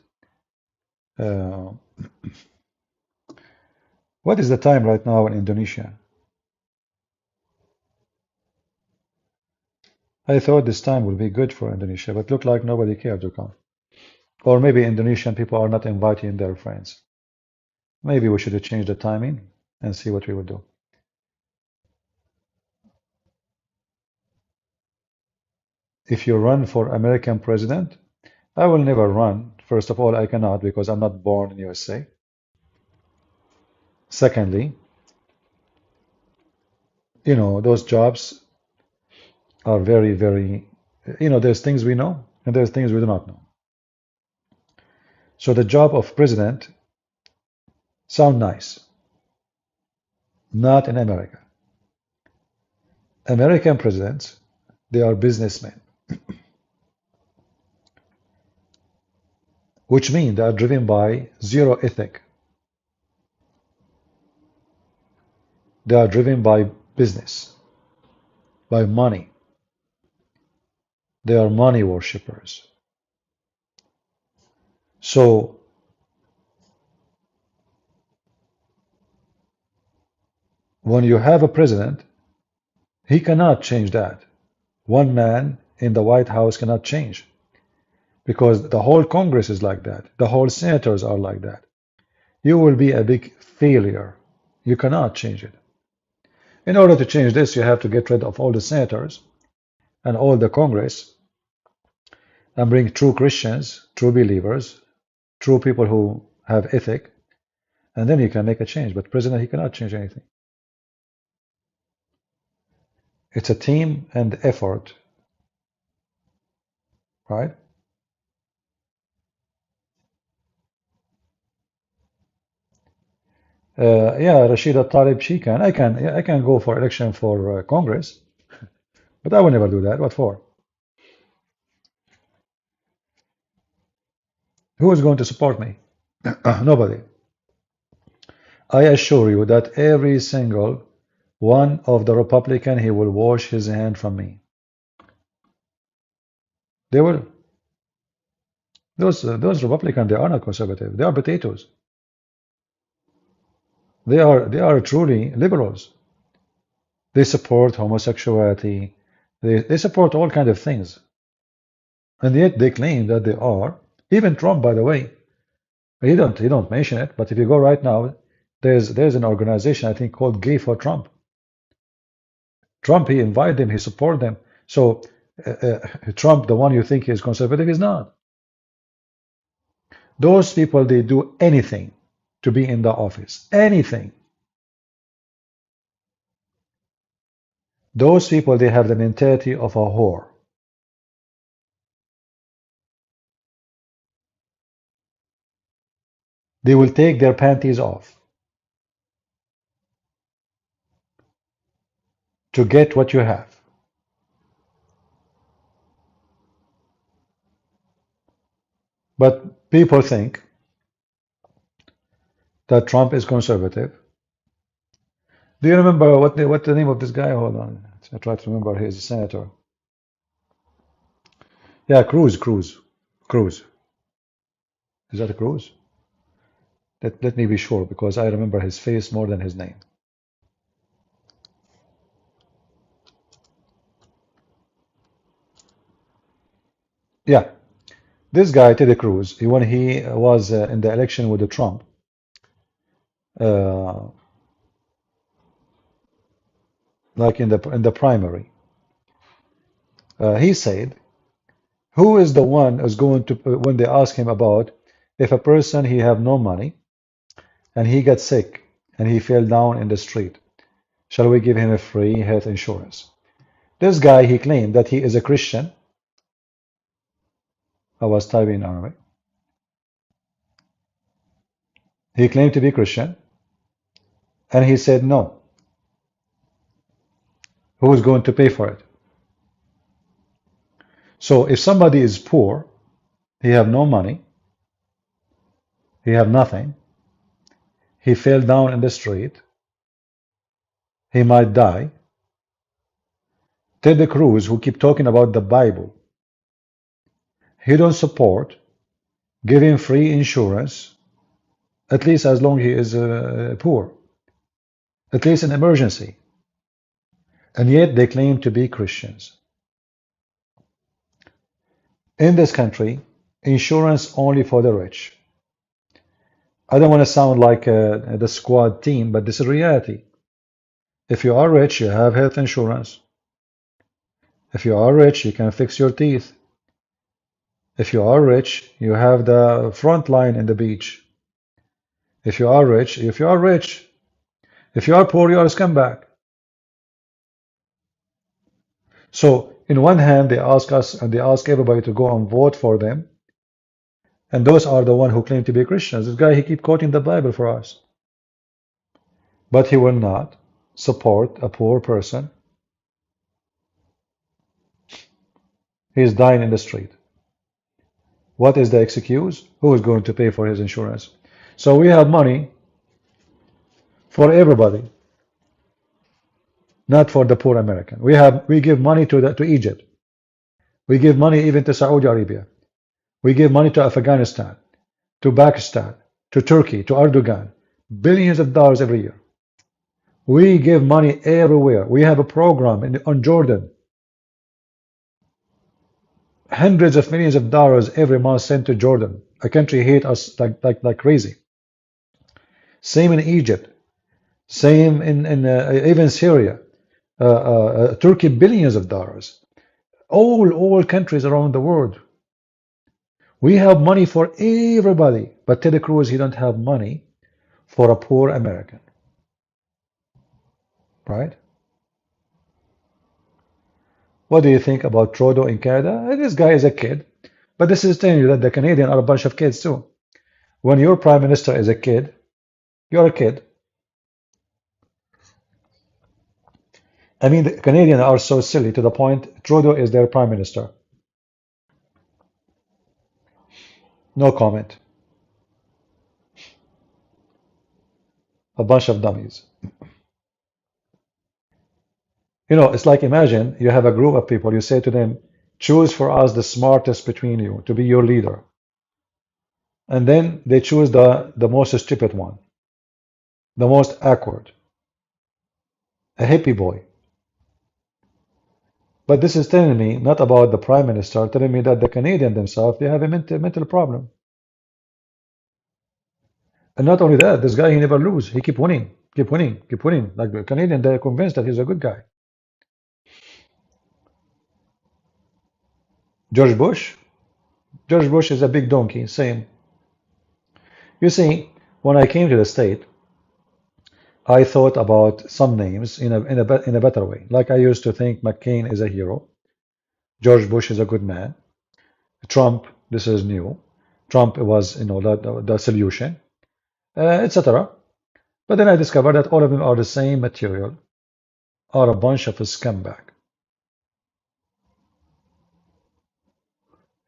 What is the time right now in Indonesia? I thought this time would be good for Indonesia, but look like nobody cared to come. Or maybe Indonesian people are not inviting their friends. Maybe we should change the timing and see what we will do. If you run for American president, I will never run. First of all, I cannot because I'm not born in USA. Secondly, you know, those jobs are very, very, you know, there's things we know and there's things we do not know. So the job of president sound nice. Not in America. American presidents, they are businessmen, which means they are driven by zero ethic. They are driven by business, by money. They are money worshippers. So when you have a president, he cannot change that. One man in the White House cannot change because the whole Congress is like that. The whole senators are like that. You will be a big failure. You cannot change it. In order to change this, you have to get rid of all the senators and all the Congress and bring true Christians, true believers, true people who have ethic, and then you can make a change. But president, he cannot change anything. It's a team and effort, right? Yeah, Rashida Talib, she can. I can go for election for Congress, but I will never do that. What for? Who is going to support me? Nobody. I assure you that every single one of the Republican, he will wash his hand from me. They will. Those Republicans, they are not conservative. They are potatoes. They are truly liberals. They support homosexuality. They support all kinds of things. And yet they claim that they are. Even Trump, by the way, he don't mention it, but if you go right now, there's an organization I think called Gay for Trump. Trump, he invited them, he support them. So Trump, the one you think is conservative, is not. Those people, they do anything to be in the office. Anything. Those people, they have the mentality of a whore. They will take their panties off to get what you have. But people think that Trump is conservative. Do you remember what the name of this guy? Hold on. I try to remember. He's a senator. Yeah, Cruz. Is that a Cruz? Let me be sure because I remember his face more than his name. Yeah, this guy, Ted Cruz, when he was in the election with the Trump, like in the primary, he said, who is the one who's going to, when they ask him about if a person he have no money and he gets sick and he fell down in the street, shall we give him a free health insurance? This guy, he claimed that he is a Christian. I was typing in Arabic. He claimed to be Christian, and he said no. Who is going to pay for it? So if somebody is poor, he have no money, he have nothing, he fell down in the street, he might die. Ted Cruz, who keep talking about the Bible, he don't support giving free insurance, at least as long as he is poor. at least in emergency. And yet they claim to be Christians. In this country, insurance only for the rich. I don't want to sound like the squad team, but this is reality. If you are rich, you have health insurance. If you are rich, you can fix your teeth. If you are rich, you have the front line in the beach. If you are rich, if you are poor, you are a scumbag. So, in one hand, they ask us and they ask everybody to go and vote for them. And those are the ones who claim to be Christians. This guy, he keeps quoting the Bible for us. But he will not support a poor person. He is dying in the street. What is the excuse? Who is going to pay for his insurance? So we have money for everybody, not for the poor American. We give money to Egypt. We give money even to Saudi Arabia. We give money to Afghanistan, to Pakistan, to Turkey, to Erdogan. Billions of dollars every year. We give money everywhere. We have a program on Jordan. Hundreds of millions of dollars every month sent to Jordan. A country hate us like crazy. Same in Egypt. Same in even Syria. Turkey, billions of dollars. All countries around the world. We have money for everybody. But Ted Cruz, he don't have money for a poor American. Right? What do you think about Trudeau in Canada? This guy is a kid. But this is telling you that the Canadians are a bunch of kids too. When your prime minister is a kid, you're a kid. I mean, the Canadians are so silly to the point Trudeau is their prime minister. No comment. A bunch of dummies. You know, it's like imagine you have a group of people, you say to them, choose for us the smartest between you to be your leader. And then they choose the most stupid one, the most awkward, a hippie boy. But this is telling me not about the prime minister, telling me that the Canadians themselves, they have a mental problem. And not only that, this guy, he never lose. He keep winning. Like the Canadian, they're convinced that he's a good guy. George Bush is a big donkey, same. You see, when I came to the state, I thought about some names in a better way. Like I used to think McCain is a hero. George Bush is a good man. Trump, this is new. Trump was, the solution, etc. But then I discovered that all of them are the same material, are a bunch of scumbag.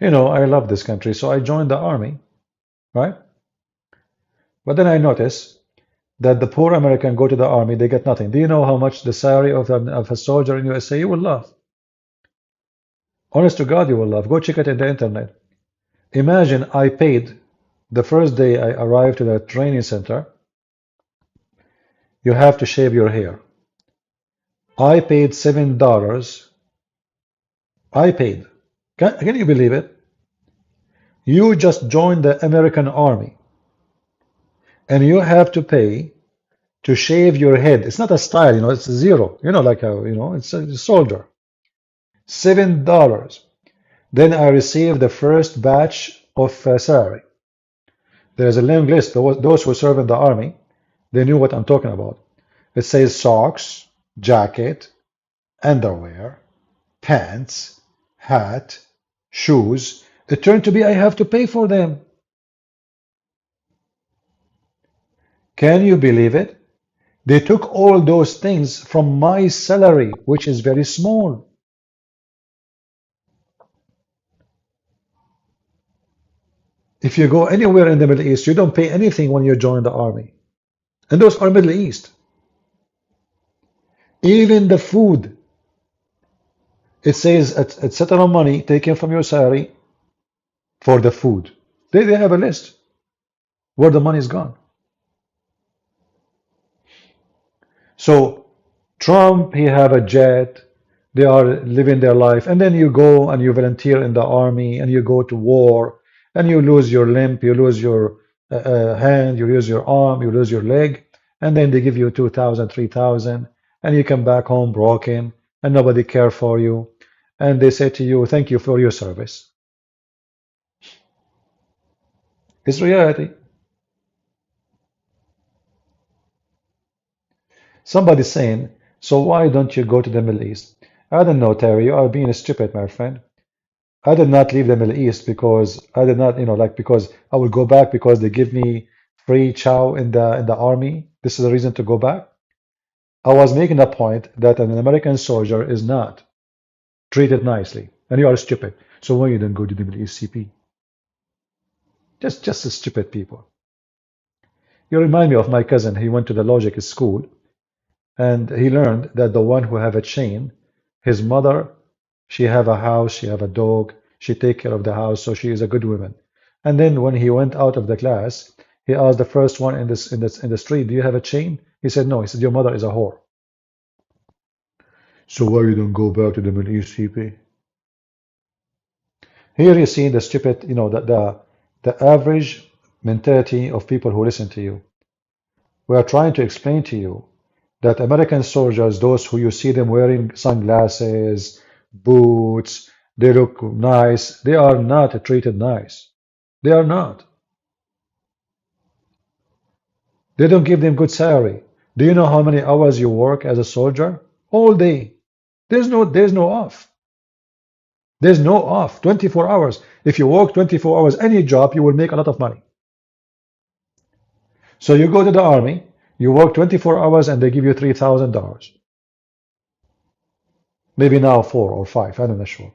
I love this country, so I joined the army, right? But then I noticed that the poor American go to the army, they get nothing. Do you know how much the salary of a soldier in USA? You will laugh. Honest to God, you will laugh. Go check it in the internet. Imagine I paid the first day I arrived to the training center, you have to shave your hair. I paid $7. I paid. Can you believe it? You just joined the American Army and you have to pay to shave your head. It's not a style, it's zero. Like it's a soldier. $7. Then I received the first batch of salary. There's a long list. Those who serve in the army, they knew what I'm talking about. It says socks, jacket, underwear, pants, hat, shoes. It turned to be I have to pay for them. Can you believe it? They took all those things from my salary, which is very small. If you go anywhere in the Middle East, you don't pay anything when you join the army. And those are Middle East. Even the food. It says a certain amount of money taken from your salary for the food. They have a list where the money is gone. So Trump, he have a jet, they are living their life, and then you go and you volunteer in the army and you go to war and you lose your limb, you lose your hand, you lose your arm, you lose your leg, and then they give you 2,000, 3,000, and you come back home broken and nobody care for you, and they say to you, thank you for your service. It's reality. Somebody's saying, so why don't you go to the Middle East? I don't know, Terry, you are being stupid, my friend. I did not leave the Middle East because I did not, like because I will go back because they give me free chow in the army. This is the reason to go back. I was making a point that an American soldier is not treated nicely, and you are stupid. So why you don't go to the Middle East, CP? Just stupid people. You remind me of my cousin. He went to the logic school, and he learned that the one who have a chain, his mother, she have a house, she have a dog, she take care of the house, so she is a good woman. And then when he went out of the class, he asked the first one in the street, do you have a chain? He said, no. He said, your mother is a whore. So why you don't go back to the Middle East, CP? Here you see the stupid, the average mentality of people who listen to you. We are trying to explain to you that American soldiers, those who you see them wearing sunglasses, boots, they look nice, they are not treated nice. They are not. They don't give them good salary. Do you know how many hours you work as a soldier? All day. There's no off. There's no off. 24 hours. If you work 24 hours, any job, you will make a lot of money. So you go to the army, you work 24 hours, and they give you $3,000. Maybe now 4 or 5, I'm not sure.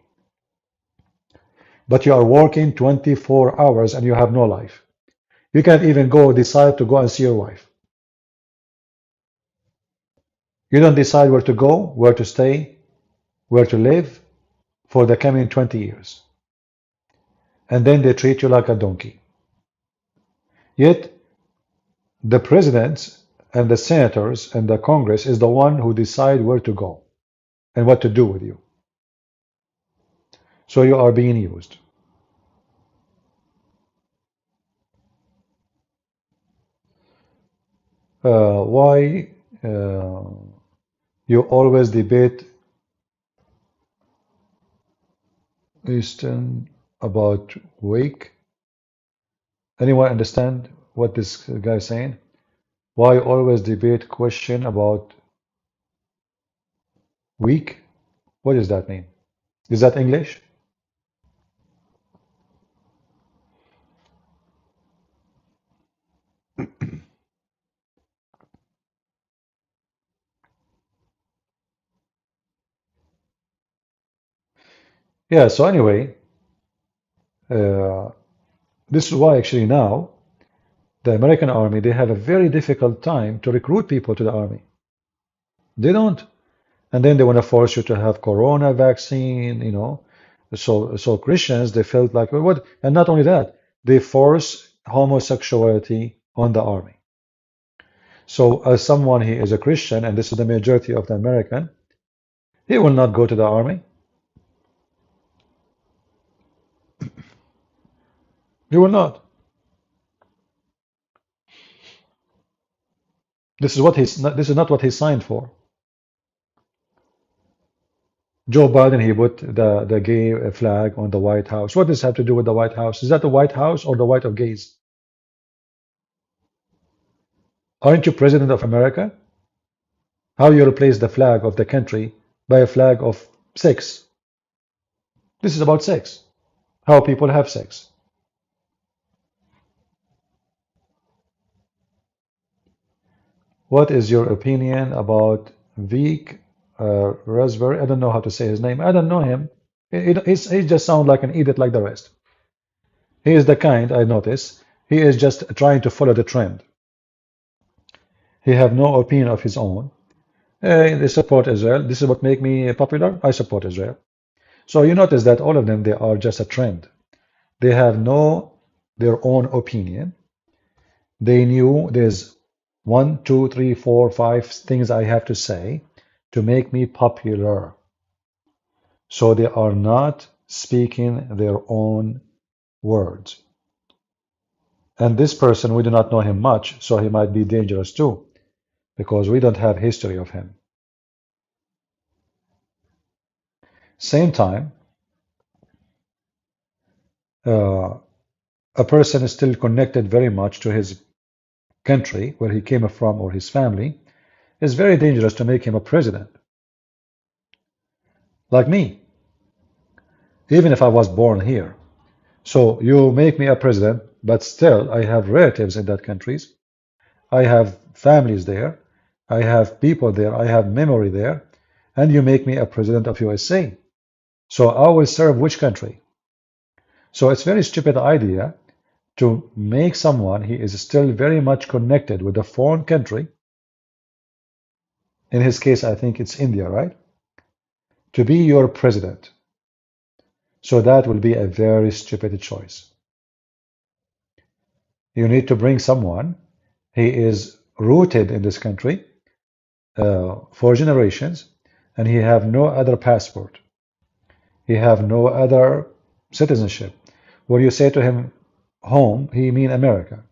But you are working 24 hours and you have no life. You can't even decide to go and see your wife. You don't decide where to go, where to stay, where to live for the coming 20 years. And then they treat you like a donkey. Yet, the presidents and the senators and the Congress is the one who decide where to go and what to do with you. So you are being used. Why you always debate Eastern about wake? Anyone understand what this guy is saying? Why you always debate question about week? What does that mean? Is that English? Yeah, so anyway, this is why actually now the American army, they have a very difficult time to recruit people to the army. They don't. And then they want to force you to have corona vaccine, So Christians, they felt like, well, what? And not only that, they force homosexuality on the army. So as someone, he is a Christian, and this is the majority of the American, he will not go to the army. He will not. This is not what he signed for. Joe Biden, he put the gay flag on the White House. What does this have to do with the White House? Is that the White House or the White of gays? Aren't you president of America? How you replace the flag of the country by a flag of sex? This is about sex. How people have sex. What is your opinion about Vic Raspberry? I don't know how to say his name. I don't know him. He just sounds like an idiot like the rest. He is the kind, I notice, he is just trying to follow the trend. He have no opinion of his own. They support Israel. This is what make me popular. I support Israel. So you notice that all of them, they are just a trend. They have their own opinion. They knew there's 1, 2, 3, 4, 5 things I have to say to make me popular. So they are not speaking their own words. And this person, we do not know him much, so he might be dangerous too, because we don't have history of him. Same time, a person is still connected very much to his country, where he came from, or his family. It's very dangerous to make him a president. Like me, even if I was born here. So you make me a president, but still I have relatives in that countries. I have families there. I have people there. I have memory there. And you make me a president of USA. So I will serve which country? So it's a very stupid idea to make someone he is still very much connected with a foreign country. In his case, I think it's India, right? To be your president. So that will be a very stupid choice. You need to bring someone, he is rooted in this country for generations, and he have no other passport. He have no other citizenship. When you say to him home, he mean America.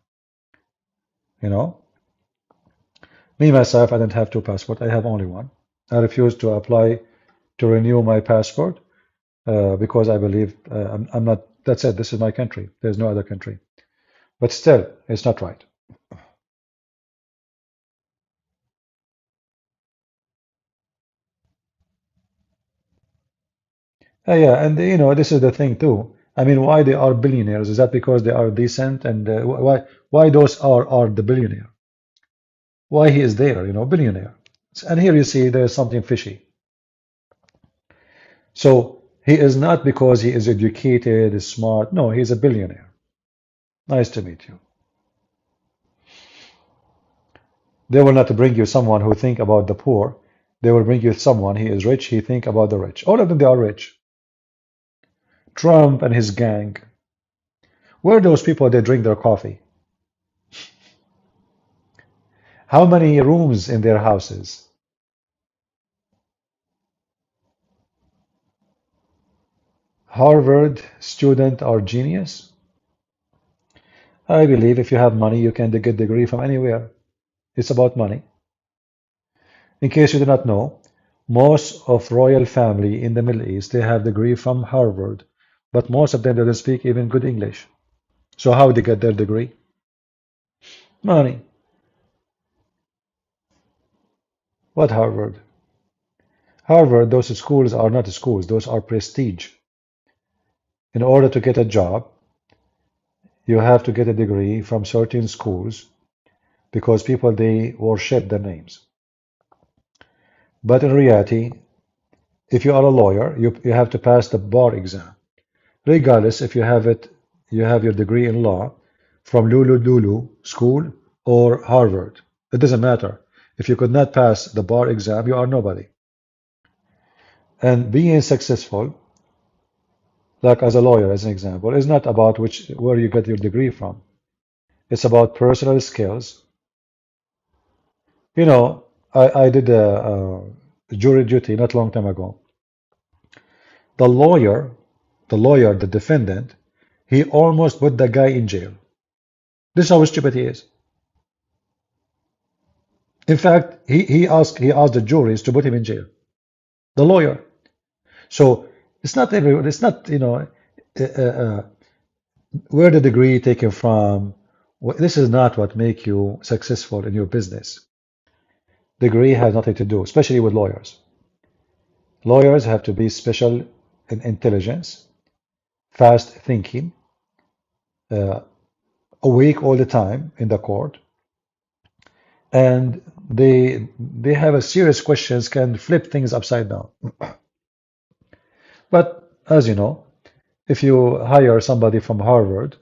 You know? Me, myself, I don't have two passports. I have only one. I refuse to apply to renew my passport because I believe I'm not, that's it, this is my country. There's no other country. But still, it's not right. Yeah, and you know, this is the thing too. I mean, why they are billionaires? Is that because they are decent? And why those are the billionaire? Why he is there, you know, billionaire. And here you see there's something fishy. So he is not because he is educated, is smart. No, he's a billionaire. Nice to meet you. They will not bring you someone who think about the poor. They will bring you someone, he is rich, he think about the rich. All of them, they are rich. Trump and his gang. Where are those people that drink their coffee? How many rooms in their houses? Harvard student are genius? I believe if you have money, you can get a degree from anywhere. It's about money. In case you do not know, most of royal family in the Middle East, they have degree from Harvard, but most of them don't speak even good English. So how they get their degree? Money. What Harvard? Harvard, those schools are not schools, those are prestige. In order to get a job, you have to get a degree from certain schools because people, they worship their names. But in reality, if you are a lawyer, you have to pass the bar exam. Regardless if you have it, you have your degree in law from Lulu school or Harvard. It doesn't matter. If you could not pass the bar exam, you are nobody. And being successful, like as a lawyer, as an example, is not about where you get your degree from. It's about personal skills. You know, I did a jury duty not long time ago. The lawyer, the defendant, he almost put the guy in jail. This is how stupid he is. In fact, he asked the juries to put him in jail. The lawyer. So it's not everyone. It's not, you know, where the degree taken from. This is not what make you successful in your business. Degree has nothing to do, especially with lawyers. Lawyers have to be special in intelligence, fast thinking, awake all the time in the court, and they have a serious questions, can flip things upside down. But as you know, if you hire somebody from Harvard,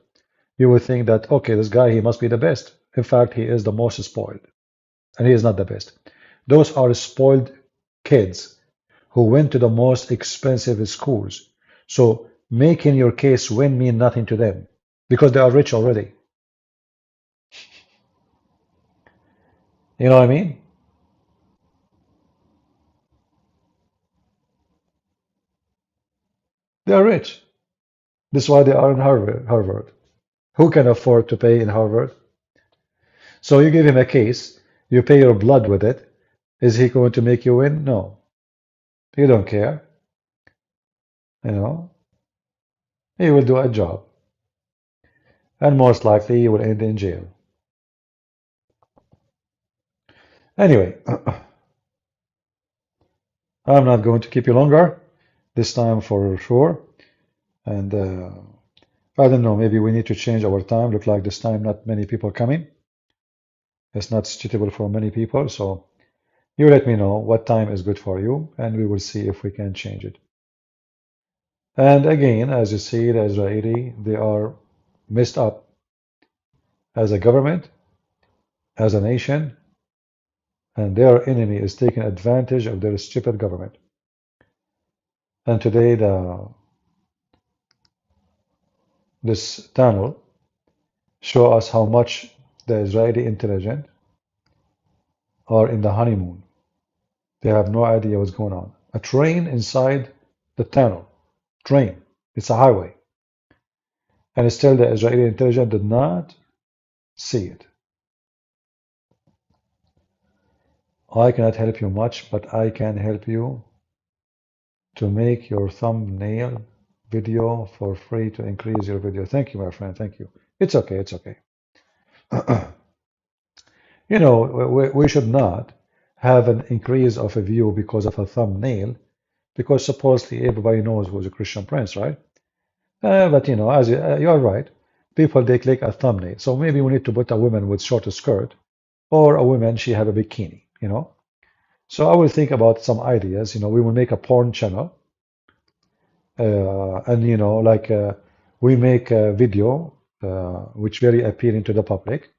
you would think that, okay, this guy, he must be the best. In fact, he is the most spoiled, and he is not the best. Those are spoiled kids who went to the most expensive schools. So making your case win mean nothing to them because they are rich already. You know what I mean? They are rich. This is why they are in Harvard. Who can afford to pay in Harvard? So you give him a case, you pay your blood with it. Is he going to make you win? No. You don't care. You know, he will do a job. And most likely he will end in jail. Anyway, I'm not going to keep you longer this time for sure. And I don't know, maybe we need to change our time. Look like this time not many people coming. It's not suitable for many people. So you let me know what time is good for you, and we will see if we can change it. And again, as you see, the Israeli, they are messed up as a government, as a nation, and their enemy is taking advantage of their stupid government. And today, this tunnel show us how much the Israeli intelligence are in the honeymoon. They have no idea what's going on. A train inside the tunnel. Train. It's a highway. And still the Israeli intelligence did not see it. I cannot help you much, but I can help you to make your thumbnail video for free to increase your video. Thank you, my friend. Thank you. It's okay. It's okay. You know, we should not have an increase of a view because of a thumbnail, because supposedly everybody knows who's a Christian Prince, right? But you know, as you're right, people they click a thumbnail. So maybe we need to put a woman with short skirt, or a woman she have a bikini, you know. So I will think about some ideas. You know, we will make a porn channel, and you know, like we make a video which very appealing to the public.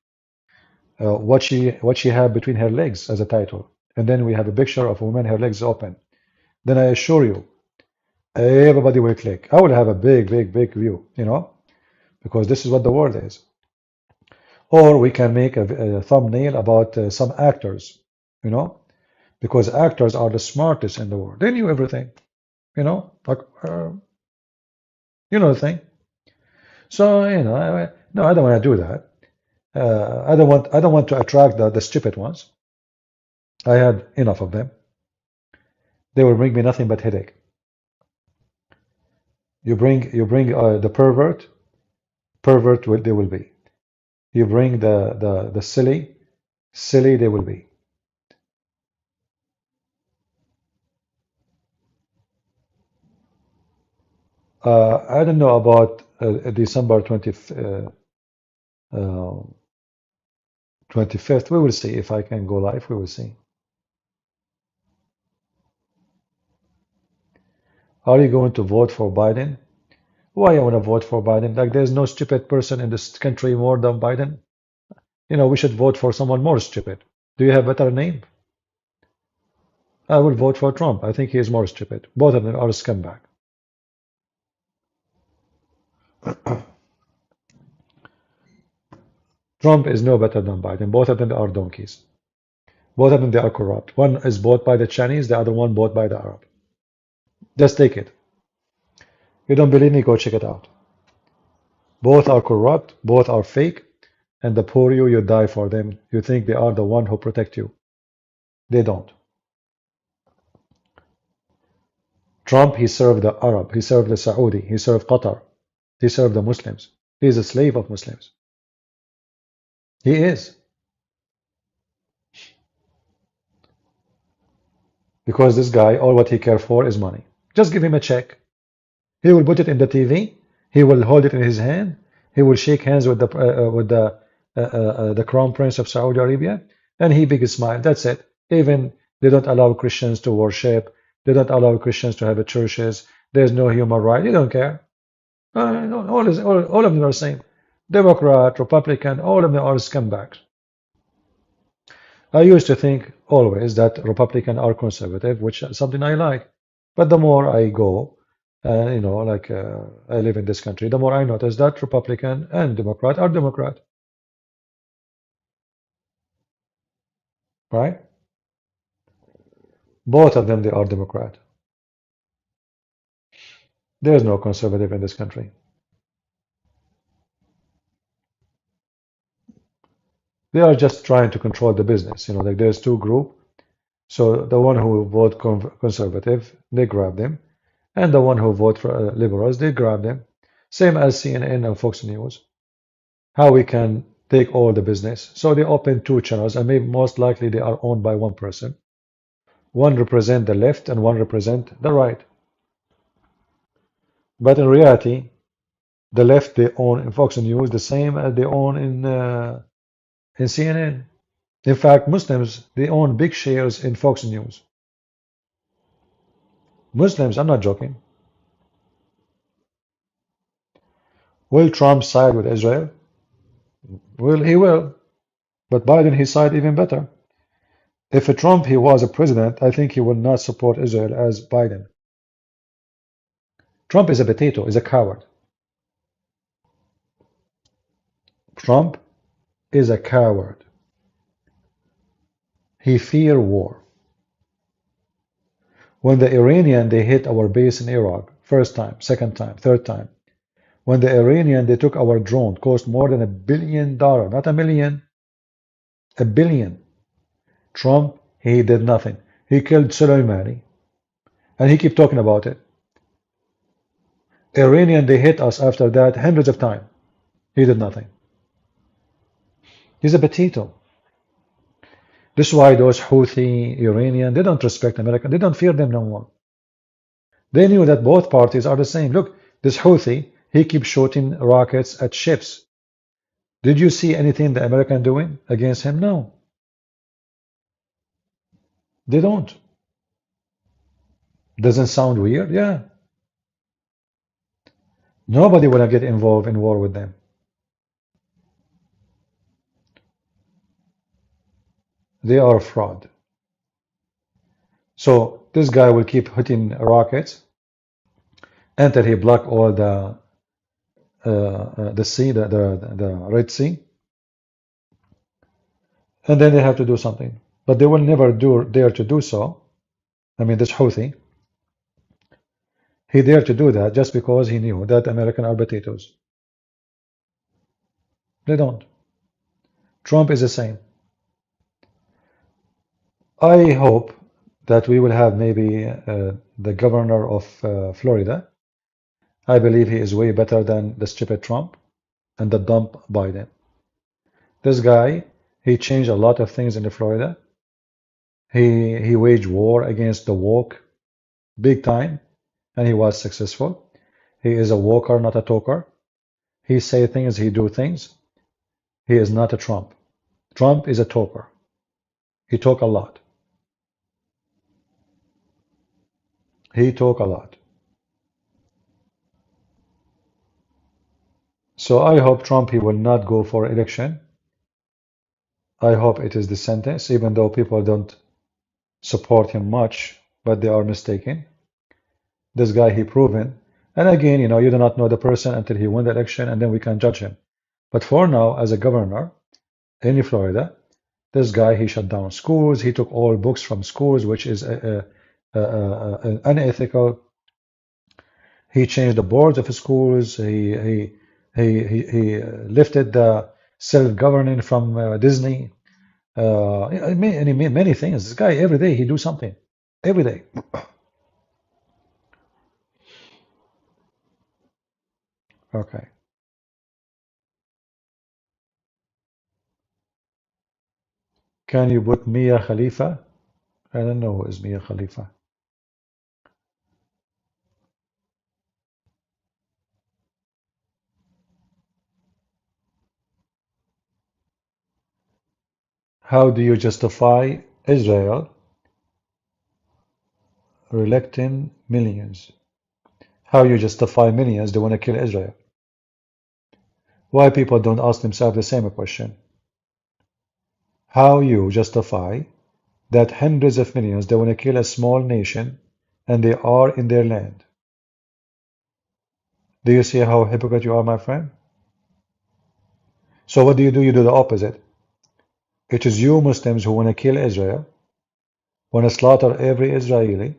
What she have between her legs as a title, and then we have a picture of a woman, her legs open. Then I assure you, everybody will click. I will have a big view, you know, because this is what the world is. Or we can make a thumbnail about some actors, you know, because actors are the smartest in the world. They knew everything, you know, like you know the thing. So you know, no, I don't want to do that. I don't want to attract the stupid ones. I had enough of them. They will bring me nothing but headache. You bring the pervert they will be. You bring the silly they will be. I don't know about December 25th. We will see if I can go live. We will see. Are you going to vote for Biden? Why I want to vote for Biden? Like there's no stupid person in this country more than Biden. You know, we should vote for someone more stupid. Do you have a better name? I will vote for Trump. I think he is more stupid. Both of them are a scumbag. Trump is no better than Biden. Both of them are donkeys. Both of them they are corrupt. One is bought by the Chinese, the other one bought by the Arab. Just take it. You don't believe me? Go check it out. Both are corrupt, both are fake, and the poor you die for them. You think they are the one who protect you. They don't. Trump, he served the Arab, he served the Saudi, he served Qatar, he served the Muslims. He is a slave of Muslims. He is. Because this guy, all what he cares for is money. Just give him a check. He will put it in the TV. He will hold it in his hand. He will shake hands with the Crown Prince of Saudi Arabia, and he big smile. That's it. Even they don't allow Christians to worship. They don't allow Christians to have churches. There's no human right. They don't care. All of them are the same. Democrat, Republican, all of them are scumbags. I used to think always that Republican are conservative, which is something I like. But the more I go, you know, like I live in this country, the more I notice that Republican and Democrat are Democrat. right? Both of them, they are Democrat. There is no conservative in this country. They are just trying to control the business. Like there's two groups. So the one who vote conservative, they grab them. And the one who vote for liberals, they grab them. Same as CNN and Fox News. How we can take all the business. So they open two channels, and maybe most likely they are owned by one person. One represent the left and one represent the right. But in reality, the left, they own in Fox News the same as they own in CNN. In fact, Muslims, they own big shares in Fox News. Muslims, I'm not joking. Will Trump side with Israel? Well, he will. But Biden, he side even better. If Trump, he was a president, I think he will not support Israel as Biden. Trump is a potato, is a coward. Trump is a coward. He fear war. When the Iranian, they hit our base in Iraq, first time, second time, third time. When the Iranian, they took our drone, cost more than $1 billion, not a million, $1 billion. Trump, he did nothing. He killed Soleimani, and he keep talking about it. Iranian, they hit us after that hundreds of times. He did nothing. He's a potato. This is why those Houthi, Iranian, they don't respect America. They don't fear them no more. They knew that both parties are the same. Look, this Houthi, he keeps shooting rockets at ships. Did you see anything the American doing against him? No. They don't. Doesn't sound weird? Yeah. Nobody will get involved in war with them. They are fraud. So this guy will keep hitting rockets until he block all the sea, the Red Sea, and then they have to do something. But they will never dare to do so. I mean, this Houthi, he dared to do that just because he knew that American are potatoes. They don't. Trump is the same. I hope that we will have maybe the governor of Florida. I believe he is way better than the stupid Trump and the dumb Biden. This guy, he changed a lot of things in Florida. He waged war against the woke big time, and he was successful. He is a walker, not a talker. He say things, he do things. He is not a Trump. Trump is a talker. He talk a lot. He talk a lot. So I hope Trump, he will not go for election. I hope it is the sentence, even though people don't support him much, but they are mistaken. This guy, he proven. And again, you do not know the person until he win the election, and then we can judge him. But for now, as a governor in Florida, this guy, he shut down schools. He took all books from schools, which is unethical. He changed the boards of schools. He lifted the self-governing from Disney. Many things. This guy, every day, he do something. Every day. Okay. Can you put Mia Khalifa? I don't know who is Mia Khalifa. How do you justify Israel electing millions? How you justify millions they want to kill Israel? Why people don't ask themselves the same question? How you justify that hundreds of millions they want to kill a small nation and they are in their land? Do you see how hypocrite you are, my friend? So what do? You do the opposite. It is you Muslims who want to kill Israel, want to slaughter every Israeli,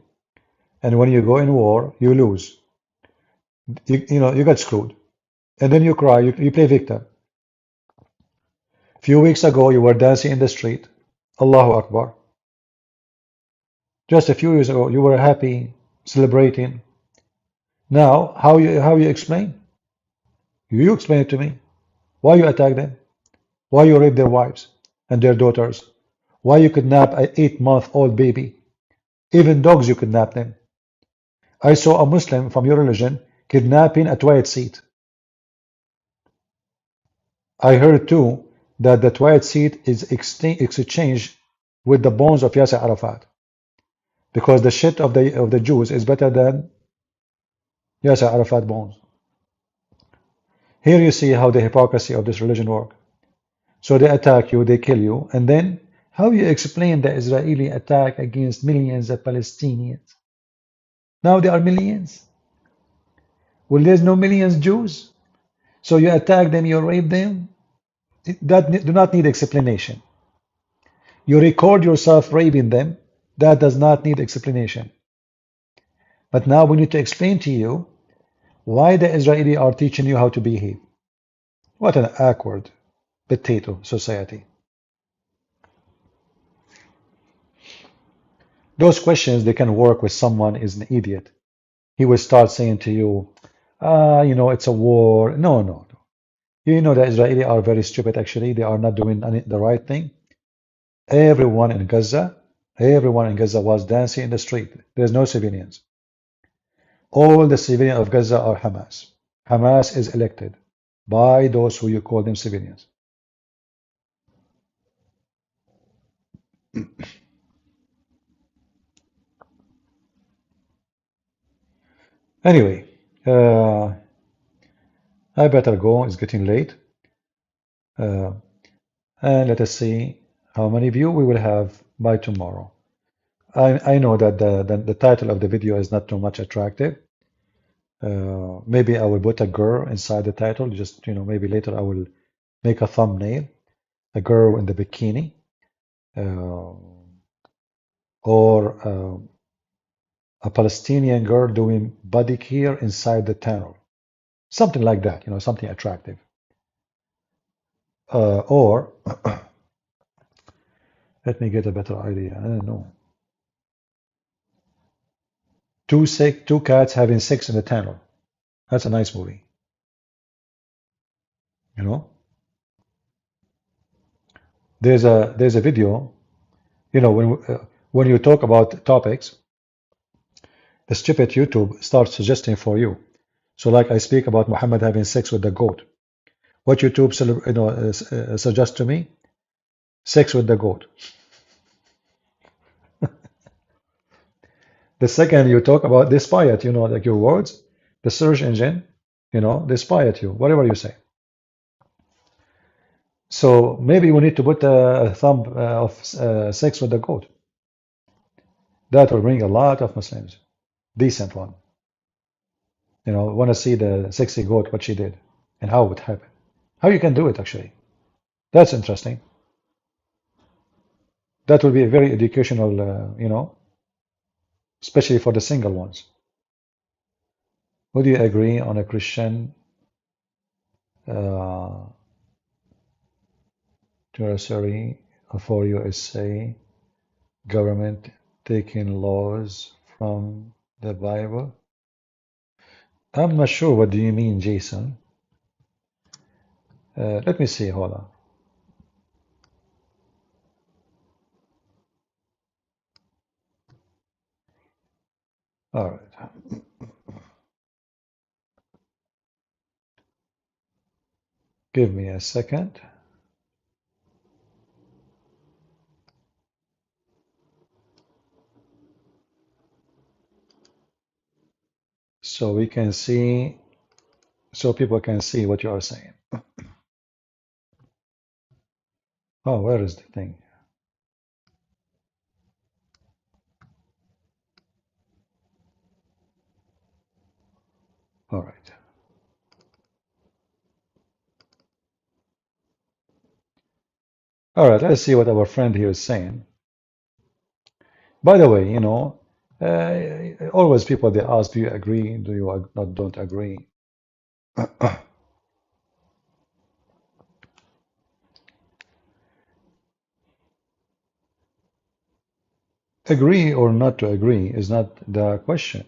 and when you go in war, you lose. You got screwed. And then you cry, you play victim. A few weeks ago, you were dancing in the street. Allahu Akbar. Just a few years ago, you were happy, celebrating. Now, how you explain? You explain it to me. Why you attack them? Why you rape their wives and their daughters? Why you kidnap an 8-month-old baby? Even dogs you kidnap them. I saw a Muslim from your religion kidnapping a toilet seat. I heard too that the toilet seat is exchanged with the bones of Yasser Arafat because the shit of the Jews is better than Yasser Arafat bones. Here you see how the hypocrisy of this religion works. So they attack you, they kill you, and then how you explain the Israeli attack against millions of Palestinians? Now there are millions. Well, there's no millions Jews. So you attack them, you rape them. That do not need explanation. You record yourself raping them. That does not need explanation. But now we need to explain to you why the Israeli are teaching you how to behave. What an awkward potato society. Those questions, they can work with someone is an idiot. He will start saying to you, it's a war. No, no, no. You know the Israeli are very stupid actually. They are not doing the right thing. Everyone in Gaza was dancing in the street. There's no civilians. All the civilians of Gaza are Hamas. Hamas is elected by those who you call them civilians. Anyway, I better go. It's getting late. And let us see how many views we will have by tomorrow. I know that the title of the video is not too much attractive. Maybe I will put a girl inside the title. Just, maybe later I will make a thumbnail, a girl in the bikini, or a Palestinian girl doing body care inside the tunnel. Something like that, something attractive. Or let me get a better idea. I don't know. Two cats having sex in the tunnel. That's a nice movie. There's a video. When you talk about topics, the stupid YouTube starts suggesting for you. So, like I speak about Muhammad having sex with the goat. What YouTube suggests to me? Sex with the goat. The second you talk about, they spy at like your words, the search engine, they spy at you, whatever you say. So maybe we need to put a thumb of sex with the goat. That will bring a lot of Muslims, decent one. Want to see the sexy goat, what she did, and how it would happen. How you can do it, actually. That's interesting. That will be a very educational, especially for the single ones. Would you agree on a Christian Sorry, for USA government taking laws from the Bible? I'm not sure what do you mean, Jason. Let me see, hold on. All right. Give me a second. So we can see, so people can see what you are saying. Oh, where is the thing? All right. All right, let's see what our friend here is saying. By the way, always people they ask, do you agree? Do you not don't agree? Agree or not to agree is not the question.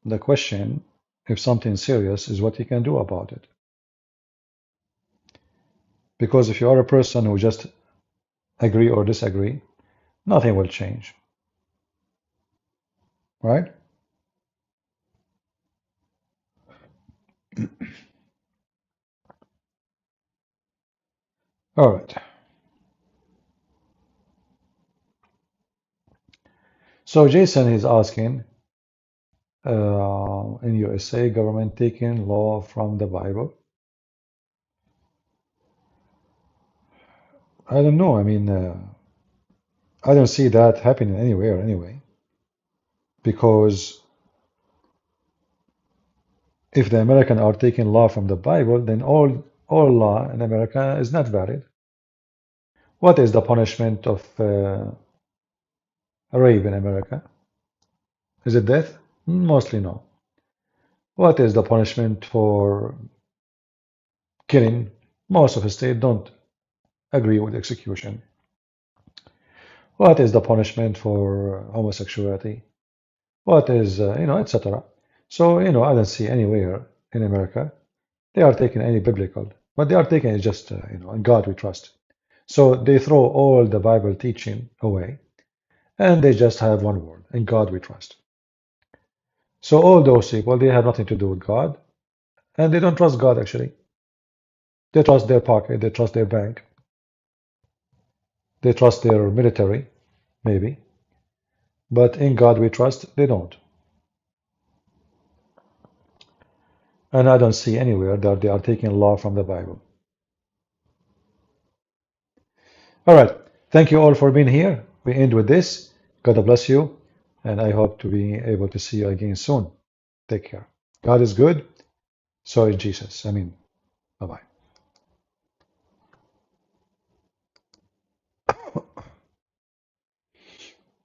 The question, if something serious, is what you can do about it. Because if you are a person who just agree or disagree, nothing will change, right? All right. So Jason is asking, in USA, government taking law from the Bible. I don't know. I mean, I don't see that happening anywhere anyway. Because if the Americans are taking law from the Bible, then all law in America is not valid. What is the punishment of rape in America? Is it death? Mostly no. What is the punishment for killing? Most of the states don't agree with execution. What is the punishment for homosexuality? What is, etc. So, I don't see anywhere in America they are taking any biblical. What they are taking is just, in God we trust. So they throw all the Bible teaching away and they just have one word, in God we trust. So all those people, they have nothing to do with God and they don't trust God actually. They trust their pocket, they trust their bank, they trust their military, maybe. But in God we trust, they don't. And I don't see anywhere that they are taking law from the Bible. All right. Thank you all for being here. We end with this. God bless you. And I hope to be able to see you again soon. Take care. God is good. So is Jesus. Bye-bye.